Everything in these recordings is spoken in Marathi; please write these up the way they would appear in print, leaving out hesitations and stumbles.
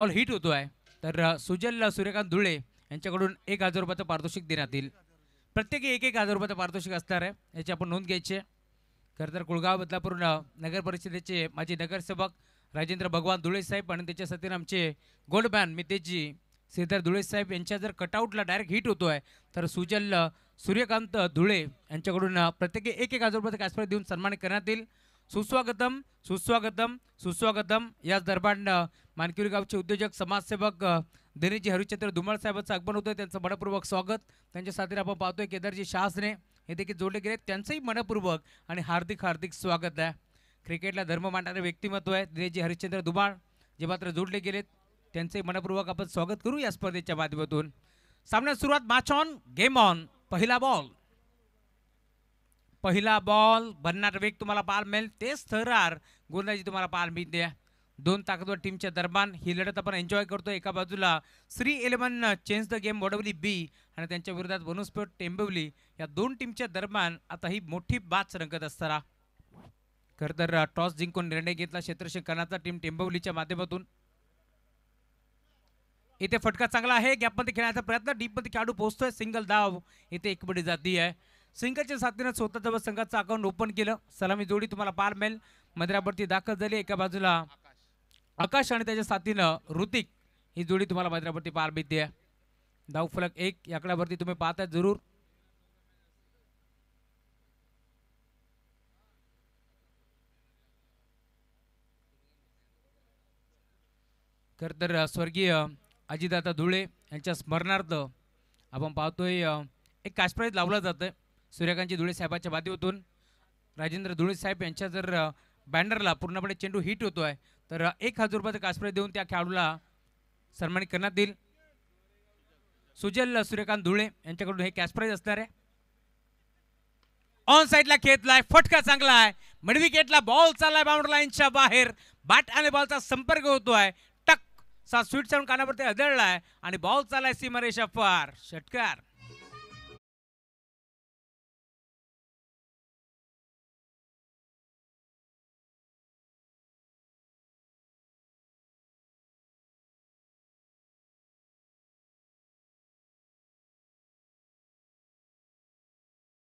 बॉल हिट होतोय तर सुजल सूर्यकांत धुळे यांच्याकडून 1000 रुपयाचं पारितोषिक देण्यात येईल. प्रत्येकी 1000 रुपयाचं पारितोषिक असणार आहे, याची आपण नोंद घ्यायची आहे. खरं तर कुळगाव बदलापूर नगर परिषदेचे माजी नगरसेवक राजेंद्र भगवान धुळे साहेब आणि त्याच्या साथीने आमचे गोल्डमॅन मितेशजी श्रीधर धुळे साहेब यांच्या जर कटआउटला डायरेक्ट हिट होतोय तर सुजल सूर्यकांत धुळे यांच्याकडून प्रत्येकी 1000 रुपयाचं कॅश प्राइज देऊन सन्मानित करण्यात येईल. सुस्वागतम सुस्वागतम सुस्वागतम. याच दरम्यान मानकिवली गावचे उद्योजक समाजसेवक दिनेशजी हरिश्चंद्र धुमाळ साहेबांचं आगमन होतं, त्यांचं मनपूर्वक स्वागत. त्यांच्या साथीने आपण पाहतोय केदारजी शहासने हे देखील जोडले गेले, त्यांचंही मनपूर्वक आणि हार्दिक हार्दिक स्वागत आहे. क्रिकेटला धर्म मानणारे व्यक्तिमत्व आहे दिनेशजी हरिश्चंद्र धुमाळ, जे मात्र जोडले गेलेत, त्यांचंही मनपूर्वक आपण स्वागत करू या स्पर्धेच्या माध्यमातून. सामन्यात सुरुवात, मॅच ऑन गेम ऑन. पहिला बॉल बनणार वेग तुम्हाला पाहायला मिळेल, तेच थरार गोलंदाजी तुम्हाला पाहायला मिळते. दोन ताकदवर टीमच्या दरम्यान ही लढत आपण एन्जॉय करतो. एका बाजूला Shri 11 change the game Vadavali B आणि त्यांच्या विरोधात वनस्पत टेंबवली, या दोन टीमच्या दरम्यान आता ही मोठी बाच रंगत असताना खरं तर टॉस जिंकून निर्णय घेतला क्षेत्ररक्षणाचा टीम टेंबवलीच्या माध्यमातून. इथे फटका चांगला आहे, गॅपमध्ये खेळण्याचा प्रयत्न, डीपमध्ये खेळाडू पोहोचतोय, सिंगल धाव इथे एकबडी जाती आहे. सिंगलच्या साथीने स्वतःच्या संघाचं अकाउंट ओपन केलं. सलामी जोडी तुम्हाला पार मिळेल, मैदानावरती दाखल झाली. एका बाजूला आकाश आणि त्याच्या साथीनं ऋतिक ही जोडी तुम्हाला मैदानावरती पार मिळते. धाव फलक 1 या आकड्यावरती तुम्ही पाहताय जरूर. खरं तर स्वर्गीय अजितदादा धुळे यांच्या स्मरणार्थ आपण पाहतोय एक कॅश प्राइज लावला जातं सूर्यकांतजी धुळे साहेबांच्या माध्यमातून. राजेंद्र धुळे साहेब यांच्या जर बॅनरला पूर्णपणे चेंडू हिट होतोय तर 1000 रुपयाचं कॅश प्राइज देऊन त्या खेळाडूला सन्मानित करण्यात येईल. सुजल सूर्यकांत धुळे यांच्याकडून हे कॅश प्राइज असणार आहे. ऑन साइडला खेळलाय, फटका चांगला आहे, मिड विकेटला बॉल चाललाय बाउंड्री लाईनच्या बाहेर, बॅट आणि बॉलचा संपर्क होतोय, टक सा स्वीट साऊंड कानावरती आदळलाय आणि बॉल चाललाय सीमारेषा पार. षटकार.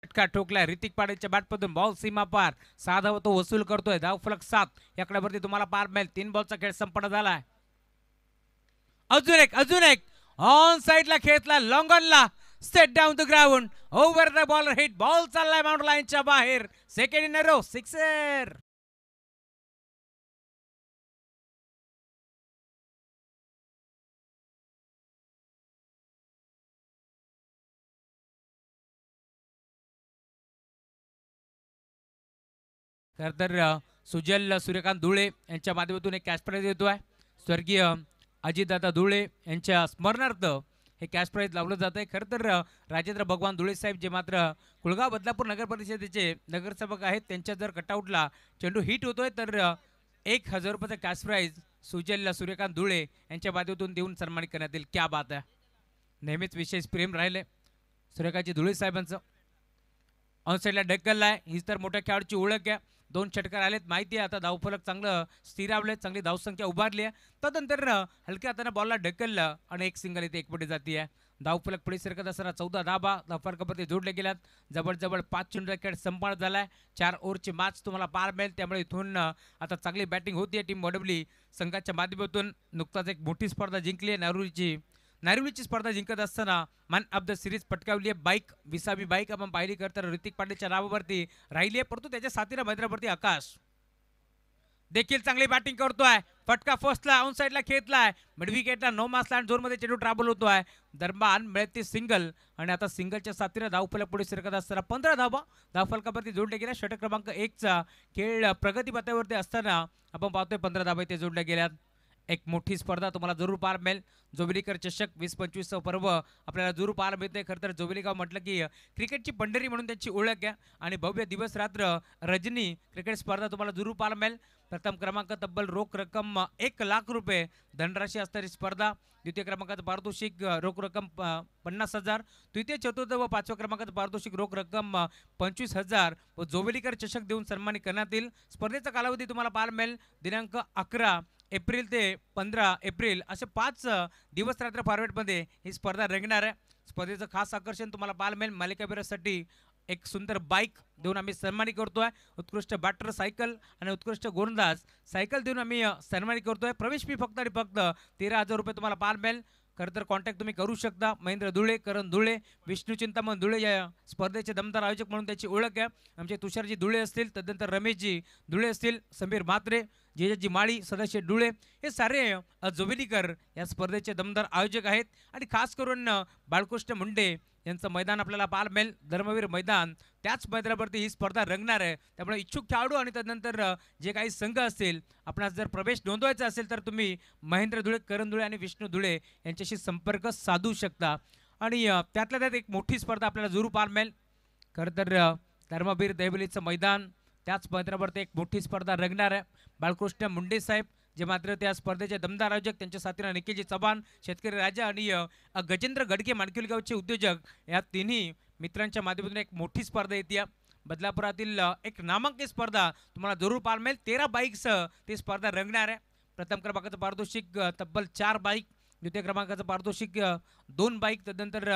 षटकार ठोकलाय ऋतिक पाडेच्या बॅटमधून, बॉल सीमा पार, 6 धावा तो वसूल करतोय. धाव फलक 7 याकड्यावरती तुम्हाला पार मिळेल. 3 बॉलचा खेळ संपन्न झालाय. अजून एक ऑन साइडला खेळला, लॉंग ऑनला, set down the ground, over the bowler hit, ball चाललाय बाउंड्री लाईनच्या बाहेर, second in a row, sixer. खरं तर सुजल सूर्यकांत धुळे यांच्या माध्यमातून एक कॅश प्राइज येतोय. स्वर्गीय अजितदादा धुळे यांच्या स्मरणार्थ हे कॅश प्राइज लावलं जात आहे. खरं तर राजेंद्र भगवान धुळे साहेब, जे मात्र कुळगाव बदलापूर नगर परिषदेचे नगरसेवक आहेत, त्यांच्या जर कटआउटला चेंडू हिट होतोय तर 1000 रुपयाचा कॅश प्राइज सुजल सूर्यकांत धुळे यांच्या माध्यमातून देऊन सन्मानित करण्यात येईल. क्या बात आहे. नेहमीच विशेष प्रेम राहिले सूर्यकांतजी धुळे साहेबांचं. ऑन साईडला ढकललाय, हीच तर मोठ्या खेळाडूची ओळख आहे. 2 षटकार आलेत, माहिती आहे आता धावफलक चांगलं स्थिरावले, चांगली धावसंख्या उभारली आहे. तदनंतर हलक्या हाताने बॉलला ढकललं आणि एक सिंगल इथे एकपटी जाती आहे. धावफलक पुढे सरकत असताना 14 धाबा धावफलकावरती जोडले गेल्यात. जवळजवळ 5 चेंडूचा खेळ संपन्न झालाय. 4 ओव्हरची मॅच तुम्हाला पार मिळेल, त्यामुळे इथून आता चांगली बॅटिंग होती टीम वडवली संघाच्या माध्यमातून. नुकताच एक मोठी स्पर्धा जिंकली आहे नारिवलीची स्पर्धा जिंकत असताना मॅन ऑफ द सिरीज पटकावली आहे. बाईक विसावी बाईक आपण पाहिली तर ऋतिक पांडेच्या नावावरती राहिली आहे, परंतु त्याच्या साथीला मैदानावरती आकाश देखील चांगली बॅटिंग करतोय. फटका फर्स्टला ऑन साइडला खेळलाय, मिड विकेटला नो मास लँड झोन मध्ये चेंडू ट्रॅव्हल होतोय. दरम्यान मिळते सिंगल आणि आता सिंगलच्या साथीने धावफलक पुढे सरकत असताना 15 धावा धावफलकावरती जोडल्या गेल्या. षटक क्रमांक 1 चा खेळ प्रगती पथावरती असताना आपण पाहतोय 15 धावा इथे जोडल्या गेल्यात. एक मोठी स्पर्धा तुम्हाला जरूर पाहायला मिळेल. जोबिलीकर चषक 20-25 पर्व आपल्याला जरूर पाहायला मिळते. खरं तर जोबिलीगाव म्हटलं की क्रिकेटची पंढरी म्हणून त्यांची ओळख आहे आणि भव्य दिवस रात्र रजनी क्रिकेट स्पर्धा तुम्हाला जरूर पाहायला मिळेल. प्रथम क्रमांक तब्बल रोख रक्कम 1 लाख रुपये धनराशी असणारी स्पर्धा. द्वितीय क्रमांकाचं पारितोषिक रोख रक्कम 50,000. तृतीय चतुर्थ व 5व्या क्रमांकाचं पारितोषिक रोख रक्कम 25,000 व जोबिलीकर चषक देऊन सन्मानित करण्यात येईल. स्पर्धेचा कालावधी तुम्हाला पाहायला मिळेल दिनांक 11 एप्रिल ते 15 एप्रिल असे 5 दिवस रात्र फॉर्मॅटमध्ये ही स्पर्धा रंगणार आहे. स्पर्धेचं खास आकर्षण तुम्हाला पाहायला मिळेल. मालिकावीरासाठी एक सुंदर बाईक देऊन आम्ही सन्मानित करतोय. उत्कृष्ट बॅटर सायकल आणि उत्कृष्ट गोलंदाज सायकल देऊन आम्ही सन्मानित करतोय. प्रवेश फी फक्त आणि फक्त 13,000 रुपये तुम्हाला पाहायला मिळेल. खरं तर कॉन्टॅक्ट तुम्ही करू शकता. महेंद्र धुळे, करण धुळे, विष्णू चिंतामण धुळे या स्पर्धेचे दमदार आयोजक म्हणून त्याची ओळख आहे. आमचे तुषारजी धुळे असतील, तदनंतर रमेशजी धुळे असतील, समीर म्हात्रे, जेजेजी माळी, सदाशिव धुळे हे सारे जोबिलीकर या स्पर्धेचे दमदार आयोजक आहेत. आणि खास करून बाळकृष्ण मुंडे यांचं मैदान आपल्याला पाहायला मिळेल. धर्मवीर मैदान त्याच मैदानावरती ही स्पर्धा रंगणार आहे. त्यामुळे इच्छुक खेळाडू आणि तदनंतर जे काही संघ असतील, आपणास जर प्रवेश नोंदवायचा असेल तर तुम्ही महेंद्र धुळे, करण धुळे आणि विष्णू धुळे यांच्याशी संपर्क साधू शकता. आणि त्यातल्या त्यात एक मोठी स्पर्धा आपल्याला जरूर पाहायला मिळेल. खरं तर धर्मवीर देवलीचं मैदान त्याच मैदानावरती एक मोठी स्पर्धा रंगणार आहे. बाळकृष्ण मुंडे साहेब जे मात्र त्या स्पर्धेचे दमदार आयोजक, त्यांच्या साथीला निखिलजी चव्हाण, शेतकरी राजा आणि गजेंद्र गडके माणकिलगावचे उद्योजक या तिन्ही मित्रांच्या माध्यमातून एक मोठी स्पर्धा येते. बदलापुरातील एक नामांकित स्पर्धा तुम्हाला जरूर पाहायला मिळेल. 13 बाईक्स ती स्पर्धा रंगणार आहे. प्रथम क्रमांकाचं पारितोषिक तब्बल 4 बाईक, द्वितीय क्रमांकाचं पारितोषिक 2 बाईक. तदनंतर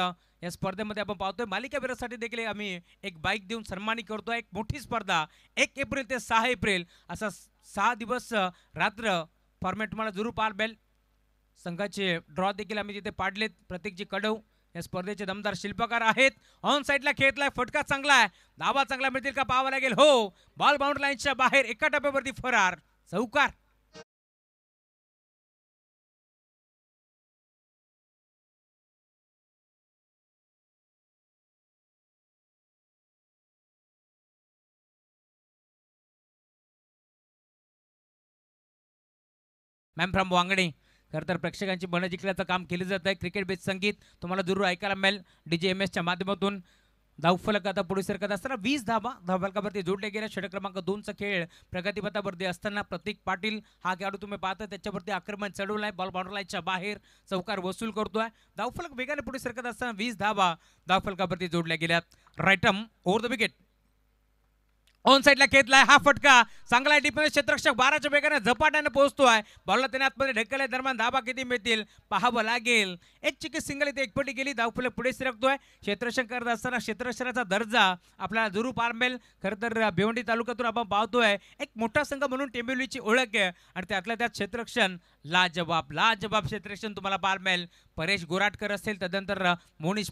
या स्पर्धेमध्ये आपण पाहतोय मालिकावीरासाठी देखील आम्ही एक बाईक देऊन सन्मानित करतोय. एक मोठी स्पर्धा 1 एप्रिल ते 6 एप्रिल असा 6 दिवस रात्र फॉर्मॅट तुम्हाला जरूर पाहायला मिळेल. संघाचे ड्रॉ देखील आम्ही तिथे पाडलेत. प्रत्येकजी कडव या स्पर्धेचे दमदार शिल्पकार आहेत. ऑन साईडला खेळतलाय, फटका चांगला आहे, धावा चांगला मिळतील का पाहावं लागेल. हो, बॉल बाउंड्री लाईनच्या बाहेर एका टप्प्यावरती फरार, चौकार. Ma'am from Vangani. खरं तर प्रेक्षकांची मनं जिंकण्याचं काम केलं जात आहे. क्रिकेट बेस संगीत तुम्हाला जरूर ऐकायला मिळेल DJMSच्या माध्यमातून. धावफलक आता पुढे सरकत असताना 20 धावा धावफलकावरती जोडले गेल्या. षटक क्रमांक 2चा खेळ प्रगतीपथावरती असताना प्रतीक पाटील हा खेळाडू तुम्ही पाहता त्याच्यावरती आक्रमण चढवलं आहे. बॉल बाउंड्री लाईनच्या बाहेर चौकार वसूल करतोय. धावफलक वेगाने पुढे सरकत असताना 20 धावा धावफलकावरती जोडल्या गेल्यात. राईटम ओव्हर द विकेट. ऑन साईडला खेळलाय, हा फटका चांगला आहे. डिफेन्स क्षेत्ररक्षक 12च्या वेगाने झपाट्याने पोहोचतोय. बॉलला त्याने आतमध्ये ढकलल्या दरम्यान धाबा किती मिळतील पाहावं लागेल. एक चिकी सिंगल इथे एकपटी गेली. धावफलक पुढे सरकतोय. क्षेत्ररक्षण करत असताना क्षेत्ररक्षणाचा दर्जा आपल्याला जरूर पाहायला मिळेल. खरं तर भिवंडी तालुक्यातून आपण पाहतोय एक मोठा संघ म्हणून टेंबिवलीची ओळख आहे. आणि त्यातल्या त्यात क्षेत्ररक्षण लाजवाब लाजवाब क्षेत्ररक्षण तुम्हाला पाहायला मिळेल. परेश गोराटकर असतील, तदनंतर मनीष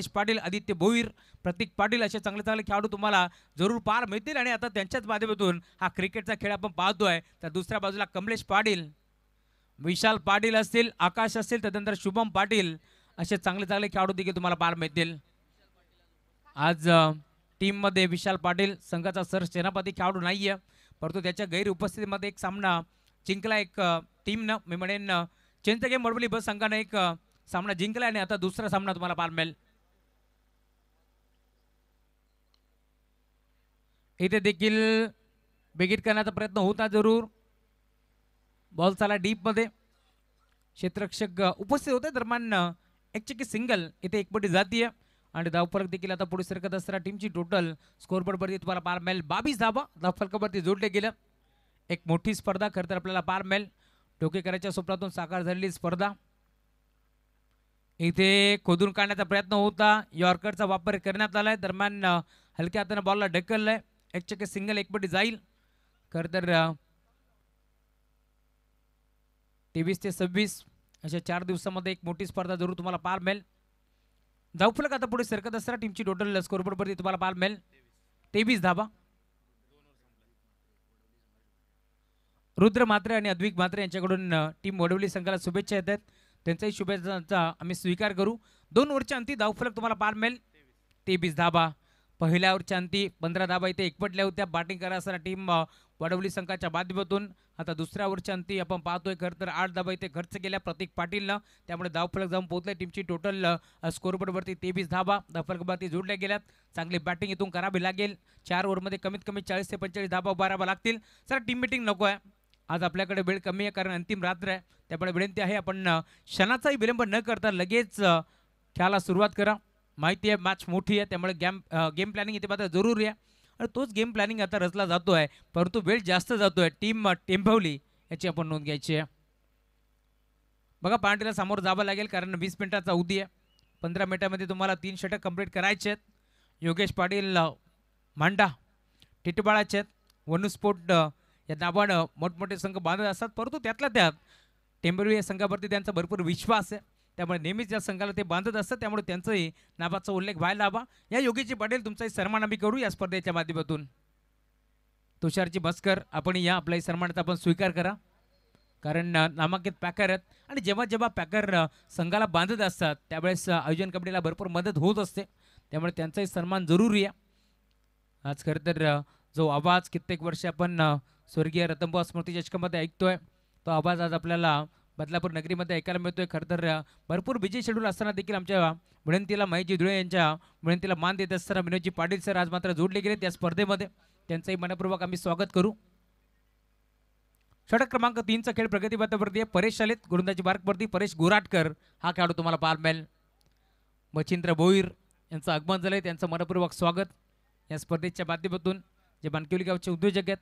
पाटील, आदित्य भोईर, प्रतीक पाटील असे चांगले चांगले खेळाडू तुम्हाला जरूर पाहायला मिळतील. आणि आता त्यांच्याच माध्यमातून हा क्रिकेटचा खेळ आपण पाहतोय. तर दुसऱ्या बाजूला कमलेश पाटील, विशाल पाटील असतील, आकाश असतील, तदनंतर शुभम पाटील असे चांगले चांगले खेळाडू देखील तुम्हाला पाहायला मिळतील. आज टीममध्ये विशाल पाटील संघाचा सरसेनापती खेळाडू नाहीये, परंतु त्याच्या गैर उपस्थितीमध्ये एक सामना जिंकला एक टीमनं. मी म्हणेन चिंचगे मडवली बस संघानं एक सामना जिंकला आणि आता दुसरा सामना तुम्हाला पाहायला मिळेल. इथे देखील बेगीट करण्याचा प्रयत्न होता जरूर. बॉल चाला डीप मध्ये, क्षेत्ररक्षक उपस्थित होते दरम्यान एक चिकी सिंगल इथे एकपटी जातीय. आणि धावफलक देखील आता पुढे सरकत असताना टीमची टोटल स्कोरबोर्डवरती तुम्हाला पाहायला मिळेल 22 धावा धावफलकावरती जोडले गेलं. एक मोठी स्पर्धा खरं तर आपल्याला पाहायला मिळेल. टोकेकरांच्या स्वप्नातून साकार झालेली स्पर्धा. इथे खोदून काढण्याचा प्रयत्न होता, यॉर्करचा वापर करण्यात आलाय. दरम्यान हलक्या हाताने बॉलला ढकललंय. एक चक्के सिंगल एकपटी जाईल. खरं तर 23 ते 26 अशा 4 दिवसामध्ये एक मोठी स्पर्धा जरूर तुम्हाला पाहायला मिळेल. धावफलक आता पुढे सरकत असताना टीमची टोटल स्कोरबोर्डवरती तुम्हाला पाहायला मिळेल 23 धावा. रुद्र म्हात्रे आणि अद्विक म्हात्रे यांच्याकडून टीम वडवली संघाला शुभेच्छा येतात. त्यांचाही शुभेच्छांचा आम्ही स्वीकार करू. 2 ओव्हरच्या अंती धावफलक तुम्हाला पाहायला मिळेल 23 धावा. पहिल्या ओव्हरच्या अंती 15 धावा इथे एकपटल्या होत्या. बॅटिंग करा असताना टीम वडवली संघाच्या माध्यमातून. आता दुसऱ्या ओव्हरच्या अंती आपण पाहतोय खरं तर 8 धावा इथे खर्च केल्या प्रतीक पाटीलनं. त्यामुळे धावफलक जाऊन पोहोचले. टीमची टोटल स्कोरबोर्डवरती 23 धावा धावफलकावरती जोडल्या गेल्यात. चांगली बॅटिंग इथून करावी लागेल. 4 ओव्हरमध्ये कमीत कमी 40 ते 45 धावा उभाराव्या लागतील. सर टीम मीटिंग नको आहे आज, आपल्याकडे वेळ कमी आहे कारण अंतिम रात्र आहे. त्यामुळे विनंती आहे आपण क्षणाचाही विलंब न करता लगेच खेळाला सुरुवात करा. माहिती आहे मॅच मोठी आहे, त्यामुळे गेम प्लॅनिंग इथे मात्र जरूरी आहे. आणि तोच गेम प्लॅनिंग आता रचला जातो आहे, परंतु वेळ जास्त जातो आहे. टीम टेंभवली याची आपण नोंद घ्यायची आहे. बघा पार्टीला समोर जावं लागेल कारण 20 मिनिटाचा अवधी आहे. 15 मिनिटांमध्ये तुम्हाला 3 षटक कंप्लीट करायचे आहेत. योगेश पाटील मांडा टिटबाळाचे आहेत. वनुस्फोट या नावानं मोठमोठे संघ बांधत असतात, परंतु त्यातल्या त्यात टेंबुर्ली या संघावरती त्यांचा भरपूर विश्वास आहे. त्यामुळे नेहमीच या संघाला ते बांधत असतात, त्यामुळे त्यांचाही नावाचा उल्लेख व्हायला हवा. या योगेशजी पाटील तुमचाही सन्मान आम्ही करू या स्पर्धेच्या माध्यमातून. तुषारजी मस्कर आपण या आपल्याही सन्मानाचा आपण स्वीकार करा, कारण नामांकित पॅकर आहेत आणि जेव्हा जेव्हा पॅकर संघाला बांधत असतात त्यावेळेस आयोजन कमिटीला भरपूर मदत होत असते, त्यामुळे त्यांचाही सन्मान जरुरी आहे. आज खरं तर जो आवाज कित्येक वर्ष आपण स्वर्गीय रतनबुवा स्मृती चषकामध्ये ऐकतोय, तो आवाज आज आपल्याला बदलापूर नगरीमध्ये ऐकायला मिळतोय. खरं तर भरपूर बिझी शेड्यूल असताना देखील आमच्या विनंतीला महेशजी धुळे यांच्या विनंतीला मान देत असताना विनोदजी पाटील सर आज मात्र जोडले गेले त्या स्पर्धेमध्ये. त्यांचंही मनपूर्वक आम्ही स्वागत करू. षटक क्रमांक 3चा खेळ प्रगतीपथावरती आहे. परेश शालित गोलंदाजी मार्कवरती परेश गोराटकर हा खेळाडू तुम्हाला पाहायला मिळेल. मच्छिंद्र भोईर यांचं आगमन झालंय, त्यांचं मनपूर्वक स्वागत या स्पर्धेच्या माध्यमातून जे बानकिवली गावचे उद्योजक आहेत.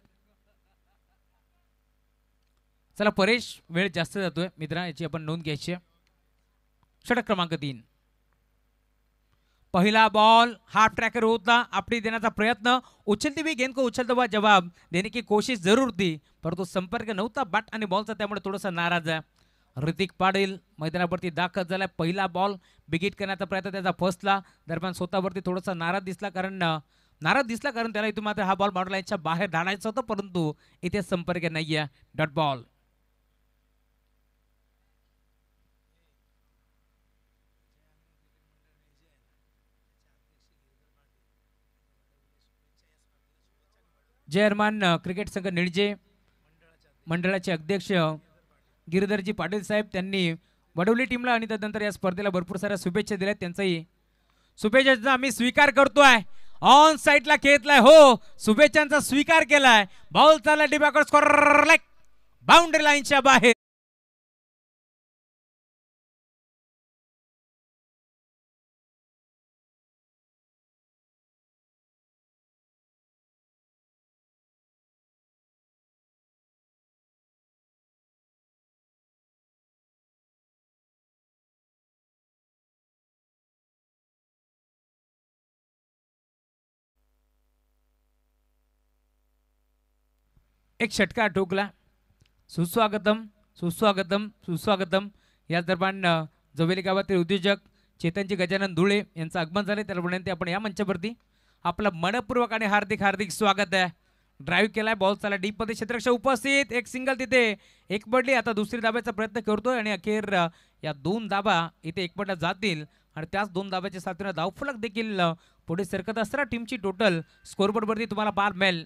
चला परेश, वेळ जास्त जातोय मित्रा, याची आपण नोंद घ्यायची आहे. षटक क्रमांक 3 पहला बॉल हाफ ट्रैकर होता, अपनी देण्याचा प्रयत्न, उछलती हुई गेंद को उछलता हुआ जवाब देने की कोशिश जरूर थी, परंतु संपर्क नव्हता बॅट आणि बॉलचा, त्यामुळे थोडासा नाराज आहे. ऋतिक पाटील मैदानावरती दाखल झाला. पहिला बॉल बिगिट करण्याचा प्रयत्न त्याचा फसला, दरम्यान स्वतःवरती थोडासा नाराज दिसला कारण त्याला इथून मात्र हा बॉल बाउंड्री लाईनच्या बाहेर धाडायचा होता, परंतु इथे संपर्क नाही आहे. Dot ball. चेअरमन क्रिकेट संघ निळजे मंडळाचे अध्यक्ष गिरीधरजी पाटील साहेब त्यांनी वडवली टीमला आणि त्यानंतर या स्पर्धेला भरपूर साऱ्या शुभेच्छा दिल्या. त्यांचाही शुभेच्छांचा आम्ही स्वीकार करतोय. ऑन साईडला खेळलाय, हो शुभेच्छांचा स्वीकार केलाय. बॉल चालला डिबॅकर स्कोर लाईक बाउंड्री लाईनच्या बाहेर. एक षटकार ठोकला. सुस्वागतम सुस्वागतम सुस्वागतम. या दरम्यान जवेली गावातील उद्योजक चेतनजी गजानन धुळे यांचं आगमन झाले, त्याला विनंती आपण या मंचावरती आपलं मनपूर्वक आणि हार्दिक हार्दिक स्वागत आहे. ड्राईव्ह केलाय, बॉल चाला डीप मध्ये, क्षेत्ररक्षक उपस्थित, एक सिंगल तिथे एक पडली. आता दुसरी दाब्याचा प्रयत्न करतोय आणि अखेर या 2 दाबा इथे एकपटला जातील आणि त्याच 2 दाब्याच्या साथीने धावफलक देखील पुढे सरकत असताना टीमची टोटल स्कोरबोर्ड वरती तुम्हाला पाहायला मिळेल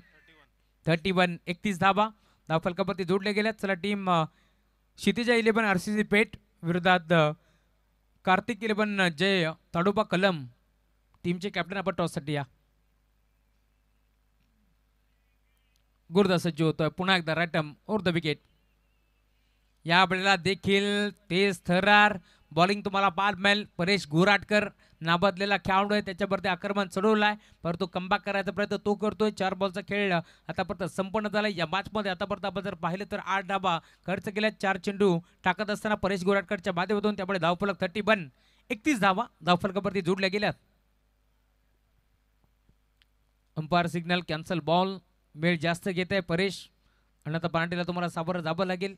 31. 31 धाबा धावफलकावरती जोडले गेल्यात. चला टीम क्षितिजा 11 RCC पेठ विरोधात कार्तिक 11 जय ताडोबा कलम टीमचे कॅप्टन आपण टॉससाठी या. गुरदास सज्ज होतोय पुन्हा एकदा रायटम ओर द विकेट. या वेळेला देखील तेज थरार बॉलिंग तुम्हाला पाहायला मिळेल. परेश गोराटकर नाबादलेला खेळाडू आहे, त्याच्यावरती आक्रमण चढवलाय, परंतु कमबॅक करायचा प्रयत्न तो करतोय. 4 बॉलचा खेळ आतापर्यंत संपन्न झालाय. या मॅचमध्ये आतापर्यंत आपण जर पाहिलं तर 8 धाबा खर्च केल्या, 4 चेंडू टाकत असताना परेश गोराटकरच्या माध्यमातून, त्यामुळे धावफलक 31. 31 धावा धावफलकावरती जोडल्या गेल्यात. Umpire signal cancel ball. वेळ जास्त घेत आहे परेश आणि आता पार्टीला तुम्हाला सावरं जावं लागेल.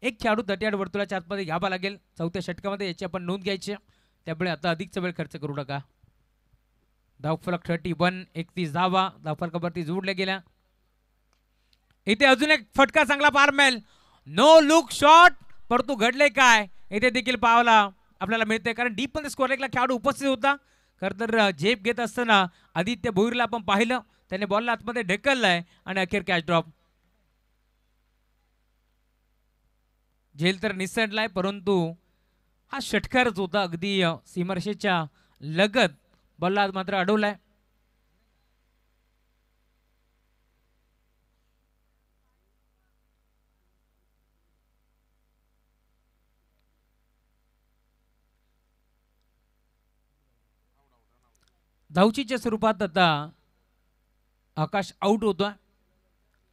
एक खेळाडू 38 वर्तुळाच्या आतमध्ये घ्यावा लागेल 4थ्या षटकामध्ये, याची आपण नोंद घ्यायची. त्यामुळे आता अधिकचा वेळ खर्च करू नका. धावफलक 31. 31 धावा धावफलकावरती जोडल्या गेल्या. इथे अजून एक फटका चांगला पाहायला मिळेल. नो लुक शॉट, परंतु घडले काय इथे देखील पाहायला आपल्याला मिळते, कारण डीप मध्ये स्कोर लेगला खेळाडू उपस्थित होता. खरं तर झेप घेत असताना आदित्य भोईरला आपण पाहिलं, त्याने बॉलला आतमध्ये ढकललाय आणि अखेर कॅच ड्रॉप. झेल तर निसटलाय, परंतु हा षटकारच होता अगदी सीमारेषेच्या लगत. बॉलला मात्र अडवलाय. धावचीच्या स्वरूपात आता आकाश आउट होता,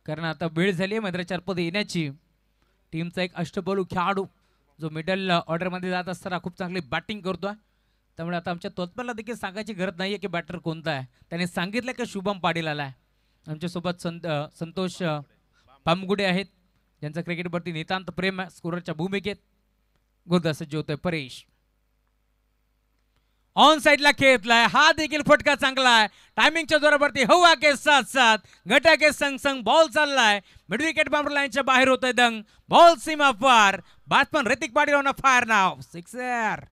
कारण आता वेळ झाली आहे मैदानाच्या आतमध्ये येण्याची. टीमचा एक अष्टपैलू खेळाडू जो मिडल ऑर्डरमध्ये जात असताना खूप चांगली बॅटिंग करतोय. त्यामुळे आता आमच्या तोतमलला देखील सांगायची गरज नाही आहे की बॅटर कोणता आहे. त्याने सांगितलं की शुभम पाटील आला आहे. आमच्यासोबत संतोष पामगुडे आहेत, ज्यांचं क्रिकेटवरती नितांत प्रेम आहे. स्कोररच्या भूमिकेत गोलंदाज सज्ज होतोय परेश. ऑन साइडला खेळलाय, हा देखील फटका चांगला आहे. टायमिंगच्या जोरावरती हवा के साथ साथ घटा के संग संग बॉल चाललाय. मिड विकेट बाउंड्री लाईनच्या बाहेर होतोय दंग. बॉल सीमा पार. Batsman Hrithik Patil on fire now. Sixer.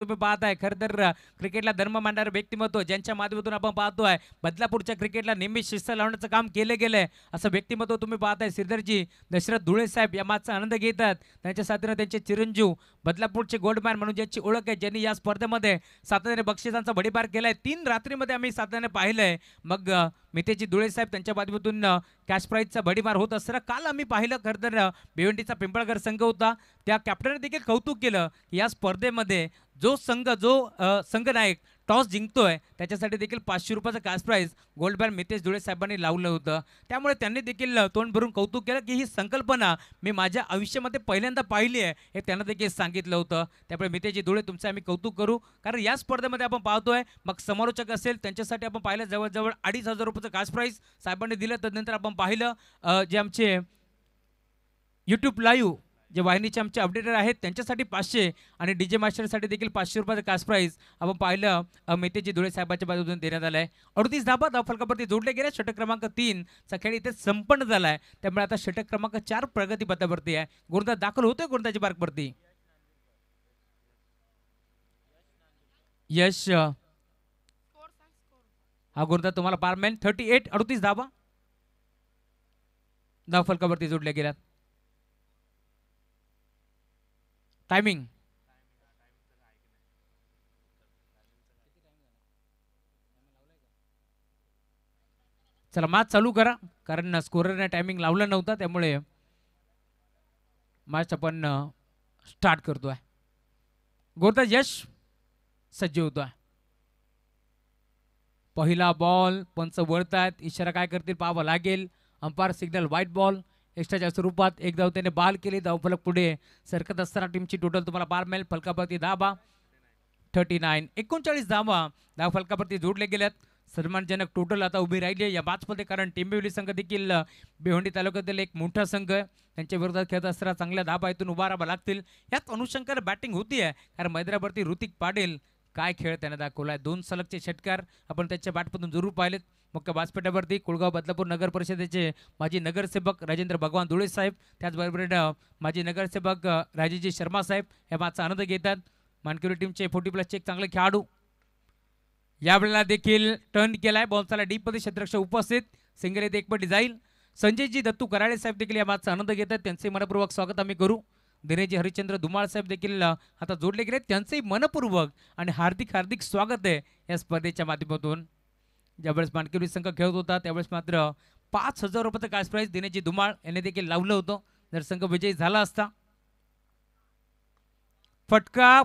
तुम्ही पाहताय खरं तर क्रिकेटला धर्म मानणारे व्यक्तिमत्व ज्यांच्या माध्यमातून आपण पाहतोय बदलापूरच्या क्रिकेटला नेहमी शिस्त लावण्याचं काम केलं गेलंय, असं व्यक्तिमत्व तुम्ही पाहताय. श्रीधरजी दशरथ धुळे साहेब या मागचा आनंद घेतात. त्यांच्या साथीनं त्यांचे चिरंजीव बदलापूरचे गोल्डमॅन म्हणून ज्याची ओळख आहे, ज्यांनी या स्पर्धेमध्ये सातत्याने बक्षिसांचा भडीमार केलाय. 3 रात्रीमध्ये आम्ही सातत्याने पाहिलंय. मग मितेजी धुळे साहेब त्यांच्या माध्यमातून कॅश प्राईजचा भडीमार होत असताना काल आम्ही पाहिलं खरं तर भिवंडीचा पिंपळगर संघ होता. त्या कॅप्टनने देखील कौतुक केलं की या स्पर्धेमध्ये जो संघनायक टॉस जिंकतोय त्याच्यासाठी देखील 500 रुपयाचं cash prize Goldman Mitesh Dhule साहेबांनी लावलं होतं. त्यामुळे त्यांनी देखील तोंड भरून कौतुक केलं की ही संकल्पना मी माझ्या आयुष्यामध्ये पहिल्यांदा पाहिली आहे, हे त्यांना देखील सांगितलं होतं. त्यामुळे मितेशजी धुळे तुमचं आम्ही कौतुक करू, कारण या स्पर्धेमध्ये आपण पाहतोय मग समालोचक असेल त्यांच्यासाठी आपण पाहिलं जवळजवळ 2,500 रुपयाचं कॅश प्राईज साहेबांनी दिलं. त्यानंतर आपण पाहिलं जे आमचे यूट्यूब लाईव्ह जे वाहिनीचे आमचे अपडेटर आहेत त्यांच्यासाठी 500 आणि डीजे मास्टरसाठी देखील 500 रुपयाचं कॅश प्राईज आपण पाहिलं मितेजी धुळे साहेबांच्या बाजूतून देण्यात आलं आहे. 38 धाबा फलकावरती जोडले गेले. षटक क्रमांक 3 चा खेळ इथे संपन्न झाला आहे. त्यामुळे आता षटक क्रमांक 4 प्रगती पथावरती आहे. गोलंदाज दाखल होतोय गोलंदाजी मार्कवरती. यश हा गोलंदाज तुम्हाला पार मिळेल. 38 धाबा फलकावरती जोडल्या गेल्यात. टायमिंग चला मॅच चालू करा, कारण स्कोररने टायमिंग लावलं नव्हता. त्यामुळे मॅच आपण स्टार्ट करतोय. गोलंदाज यश सज्ज होतोय. पहिला बॉल पंच वळतायत. इशारा काय करतील पाहावं लागेल. अंपायर सिग्नल व्हाईट बॉल एक्स्ट्राच्या स्वरूपात. एक धाव त्याने बाल केली. धावफलक पुढे सरकत असताना टीमची टोटल तुम्हाला बार मिळेल. फलकावरती धाबा 39 धावा फलकावरती जोडले गेल्यात. सन्मानजनक टोटल आता उभी राहिली या मॅचमध्ये, कारण टिंबिवली संघ देखील भिवंडी तालुक्यातील एक मोठा संघ आहे. त्यांच्या विरोधात खेळत असताना चांगल्या धाबा इथून उभा राहावं लागतील. यात अनुषंगाने बॅटिंग होती आहे, कारण मैदानावरती ऋतिक पाटील काय खेळ त्याने दाखवलाय. 2 सलगचे षटकार आपण त्याच्या बॅटमधून जरूर पाहिलेत. मुख्य व्यासपीठावरती कुळगाव बदलापूर नगर परिषदेचे माजी नगरसेवक राजेंद्र भगवान धुळे साहेब, त्याचबरोबर माजी नगरसेवक राजेजी शर्मा साहेब या मॅचचा आनंद घेतात. मानकरी टीमचे 40+ एक चांगले खेळाडू यावेळेला देखील टर्न केलाय. बॉल चाला डीप मध्ये क्षेत्ररक्षक उपस्थित. सिंगल येथे एकपटी जाईल. संजयजी दत्तू कराळे साहेब देखील या मॅचचा आनंद घेतात. त्यांचे मनपूर्वक स्वागत आम्ही करू. दिनेशजी हरिश्चंद्र धुमाळ साहेब देखील आता जोडले गेले. त्यांचेही मनपूर्वक आणि हार्दिक स्वागत आहे या स्पर्धेच्या माध्यमातून. ज्यावेळेस मानकरी संघ खेळत होता त्यावेळेस मात्र 5,000 रुपयाचं कॅश प्राईज दिनेशजी धुमाळ यांनी देखील लावलं होतं जर संघ विजयी झाला असता. फटका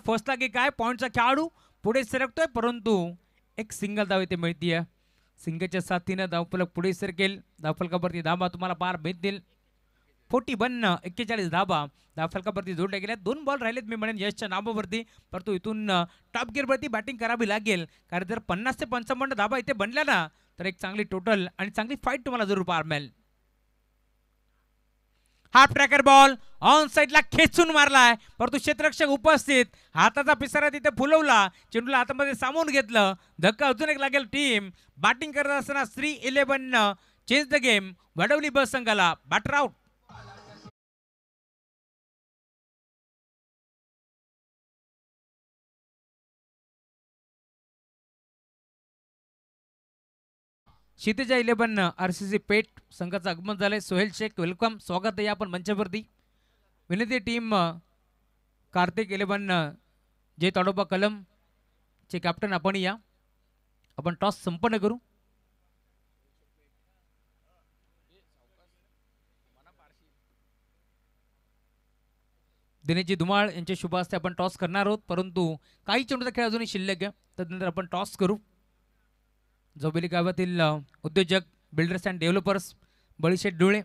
फसला की काय. पॉईंटचा खेळाडू पुढे सरकतोय, परंतु एक सिंगल धाव इथे मिळतीये. सिंगलच्या साथीनं धावफलक पुढे सरकेल. धावफलकावरती धाबा तुम्हाला पार मिळतील. 41 धाबा धावफलकावरती जोडल्या गेल्या. 2 बॉल राहिलेत मी म्हणेन यशच्या नावावरती, परंतु इथून टॉप गिअरवरती बॅटिंग करावी लागेल, कारण जर 50 ते 55 धाबा इथे बनल्या ना तर एक चांगली टोटल आणि चांगली फाईट तुम्हाला जरूर पार मिळेल. हाफ ट्रॅकर बॉल ऑन साइडला खेचून मारलाय, परंतु क्षेत्ररक्षक उपस्थित. हाताचा पिसारा तिथे फुलवला, चेंडूला हातामध्ये सामावून घेतलं. धक्का अजून एक लागेल. टीम बॅटिंग करत असताना 3-11 चेंज द गेम. वडवली बस संघाला बॅटर आउट. क्षितिजा 11 RCC पेठ संघाचं आगमन झालंय. सोहेल शेख वेलकम, स्वागत आहे आपण मंचावरती. विनंती टीम कार्तिक 11 जे ताडोबा कलम चे कॅप्टन आपण या. आपण टॉस संपन्न करू. दिनेशजी धुमाळ यांच्या शुभ हस्ते आपण टॉस करणार आहोत, परंतु काही चेंडूचा खेळ अजूनही शिल्लक आहे. त्यानंतर आपण टॉस करू. जोबेली गावातील उद्योजक, बिल्डर्स अँड डेव्हलपर्स बळीशेठ डोळे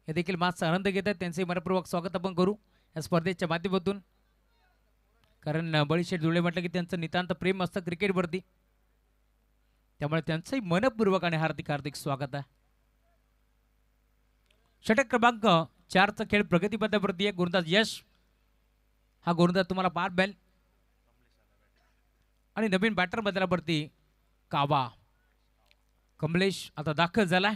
हे देखील मॅचचा आनंद घेत आहेत. त्यांचे मनपूर्वक स्वागत आपण करू या स्पर्धेच्या माध्यमातून. कारण बळीशेठ डोळे म्हटलं की त्यांचं नितांत प्रेम असतं क्रिकेटवरती, त्यामुळे त्यांचंही मनपूर्वक आणि हार्दिक हार्दिक स्वागत आहे. षटक क्रमांक 4चा खेळ प्रगतीपथावरती आहे. गोलंदाज यश, हा गोलंदाज तुम्हाला पार बॅल आणि नवीन बॅटर बदलावरती कावा. कमलेश आता दाखल झालाय.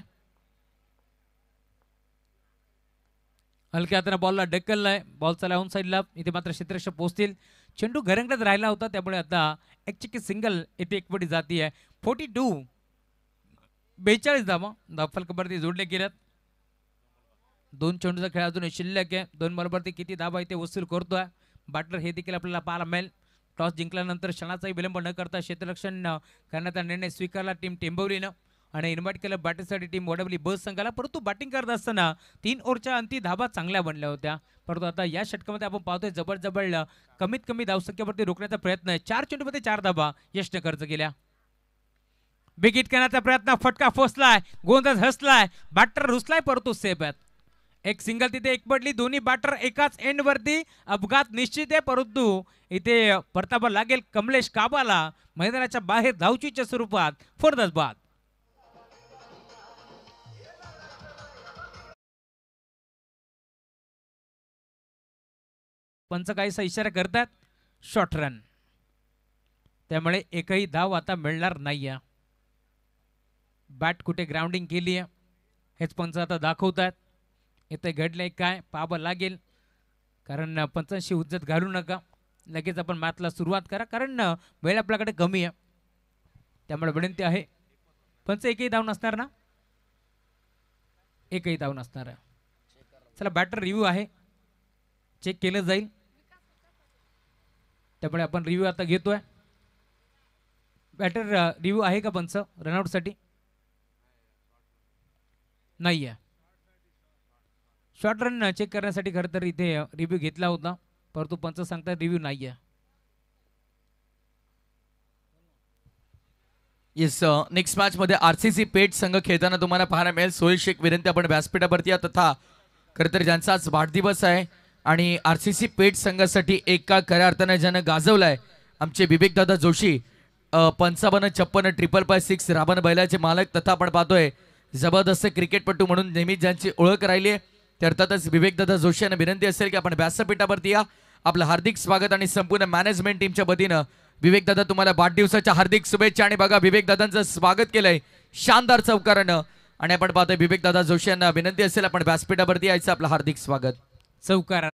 हलक्या हाताने बॉलला ढकललाय. बॉल चालला ऑन साईडला. इथे मात्र क्षेत्ररक्षक पोहोचतील. चेंडू घरंगडत राहिला होता, त्यामुळे आता एक चिक्की सिंगल इथे एकवटी जाती आहे. 42 42 धावा फलकावरती जोडले गेल्यात. 2 चेंडूचा खेळ अजून शिल्लक आहे. 2 बॉलवरती किती धावा इथे वसूल करतोय बॅटर हे देखील आपल्याला पाहायला मिळेल. टॉस जिंकल्यानंतर क्षणाचाही विलंब न करता क्षेत्ररक्षण करण्याचा निर्णय स्वीकारला टीम टेंबवलीनं आणि इन्व्हाइट केलं बॅटिंगसाठी टीम वडवली बस संघाला. परंतु बॅटिंग करत असताना 3 ओव्हरच्या अंती धावा चांगल्या बनल्या होत्या, परंतु आता या षटकामध्ये आपण पाहतोय जबरजबळ कमीत कमी धावसंख्येवरती रोखण्याचा प्रयत्न आहे. 4 चेंडूमध्ये 4 धावा यशने खर्च केल्या. बिग हिट करण्याचा प्रयत्न, फटका फोसलाय, गोंधळ हसलाय, बॅटर रुसलाय, परंतु सेफ आहेत. एक सिंगल तिथे एक पडली. दोन्ही बॅटर एकाच एंड वरती. अपघात निश्चित आहे, परंतु इथे परतावा लागेल कमलेश काबाला मैदानाच्या बाहेर धावचीच्या स्वरूपात. फरदस बाद. पंच काहीसा इशारा करतात शॉर्ट रन, त्यामुळे एकही धाव आता मिळणार नाहीये. बॅट कुठे ग्राउंडिंग केली आहे हेच पंच आता दाखवतात. इथे घडलंय काय पाहावं लागेल, कारण पंचांशी उज्जत घालू नका. लगेच आपण मॅचला सुरुवात करा, कारण वेळ आपल्याकडे कमी आहे. त्यामुळे विनंती आहे. पंच एकही धाव नसणार ना? एकही धाव नसणार आहे. चला बॅटर रिव्ह्यू आहे, चेक केलं जाईल, त्यामुळे आपण रिव्ह्यू आता घेतोय. बॅटर रिव्ह्यू आहे का पंच रनआउटसाठी? नाही आहे. शॉर्ट रन चेक करण्यासाठी खरं तर इथे रिव्ह्यू घेतला होता, परंतु पंच सांगतात रिव्ह्यू नाही आहे. येस, नेक्स्ट मॅच मध्ये आरसीसी पेठ संघ खेळताना तुम्हाला पाहायला मिळेल. सोहेल शेख विनंती आपण व्यासपीठावरती या, तथा खरं तर ज्यांचा आज वाढदिवस आहे आणि आरसीसी पेठ संघासाठी एका खऱ्या अर्थानं ज्यानं गाजवलाय आमचे विवेकदादा जोशी, 55-56 555-6 रावण बैलाचे मालक, तथा आपण पाहतोय जबरदस्त क्रिकेटपटू म्हणून नेहमीच ज्यांची ओळख राहिली आहे, ते अर्थातच विवेकदादा जोशी यांना विनंती असेल की आपण व्यासपीठावरती या. आपलं हार्दिक स्वागत आणि संपूर्ण मॅनेजमेंट टीमच्या वतीनं विवेकदादा तुम्हाला वाढदिवसाच्या हार्दिक शुभेच्छा. आणि बघा विवेकदादांचं स्वागत केलंय शानदार चौकारानं, आणि आपण पाहतोय विवेकदादा जोशी यांना विनंती असेल आपण व्यासपीठावरती यायचं. आपलं हार्दिक स्वागत. चौकार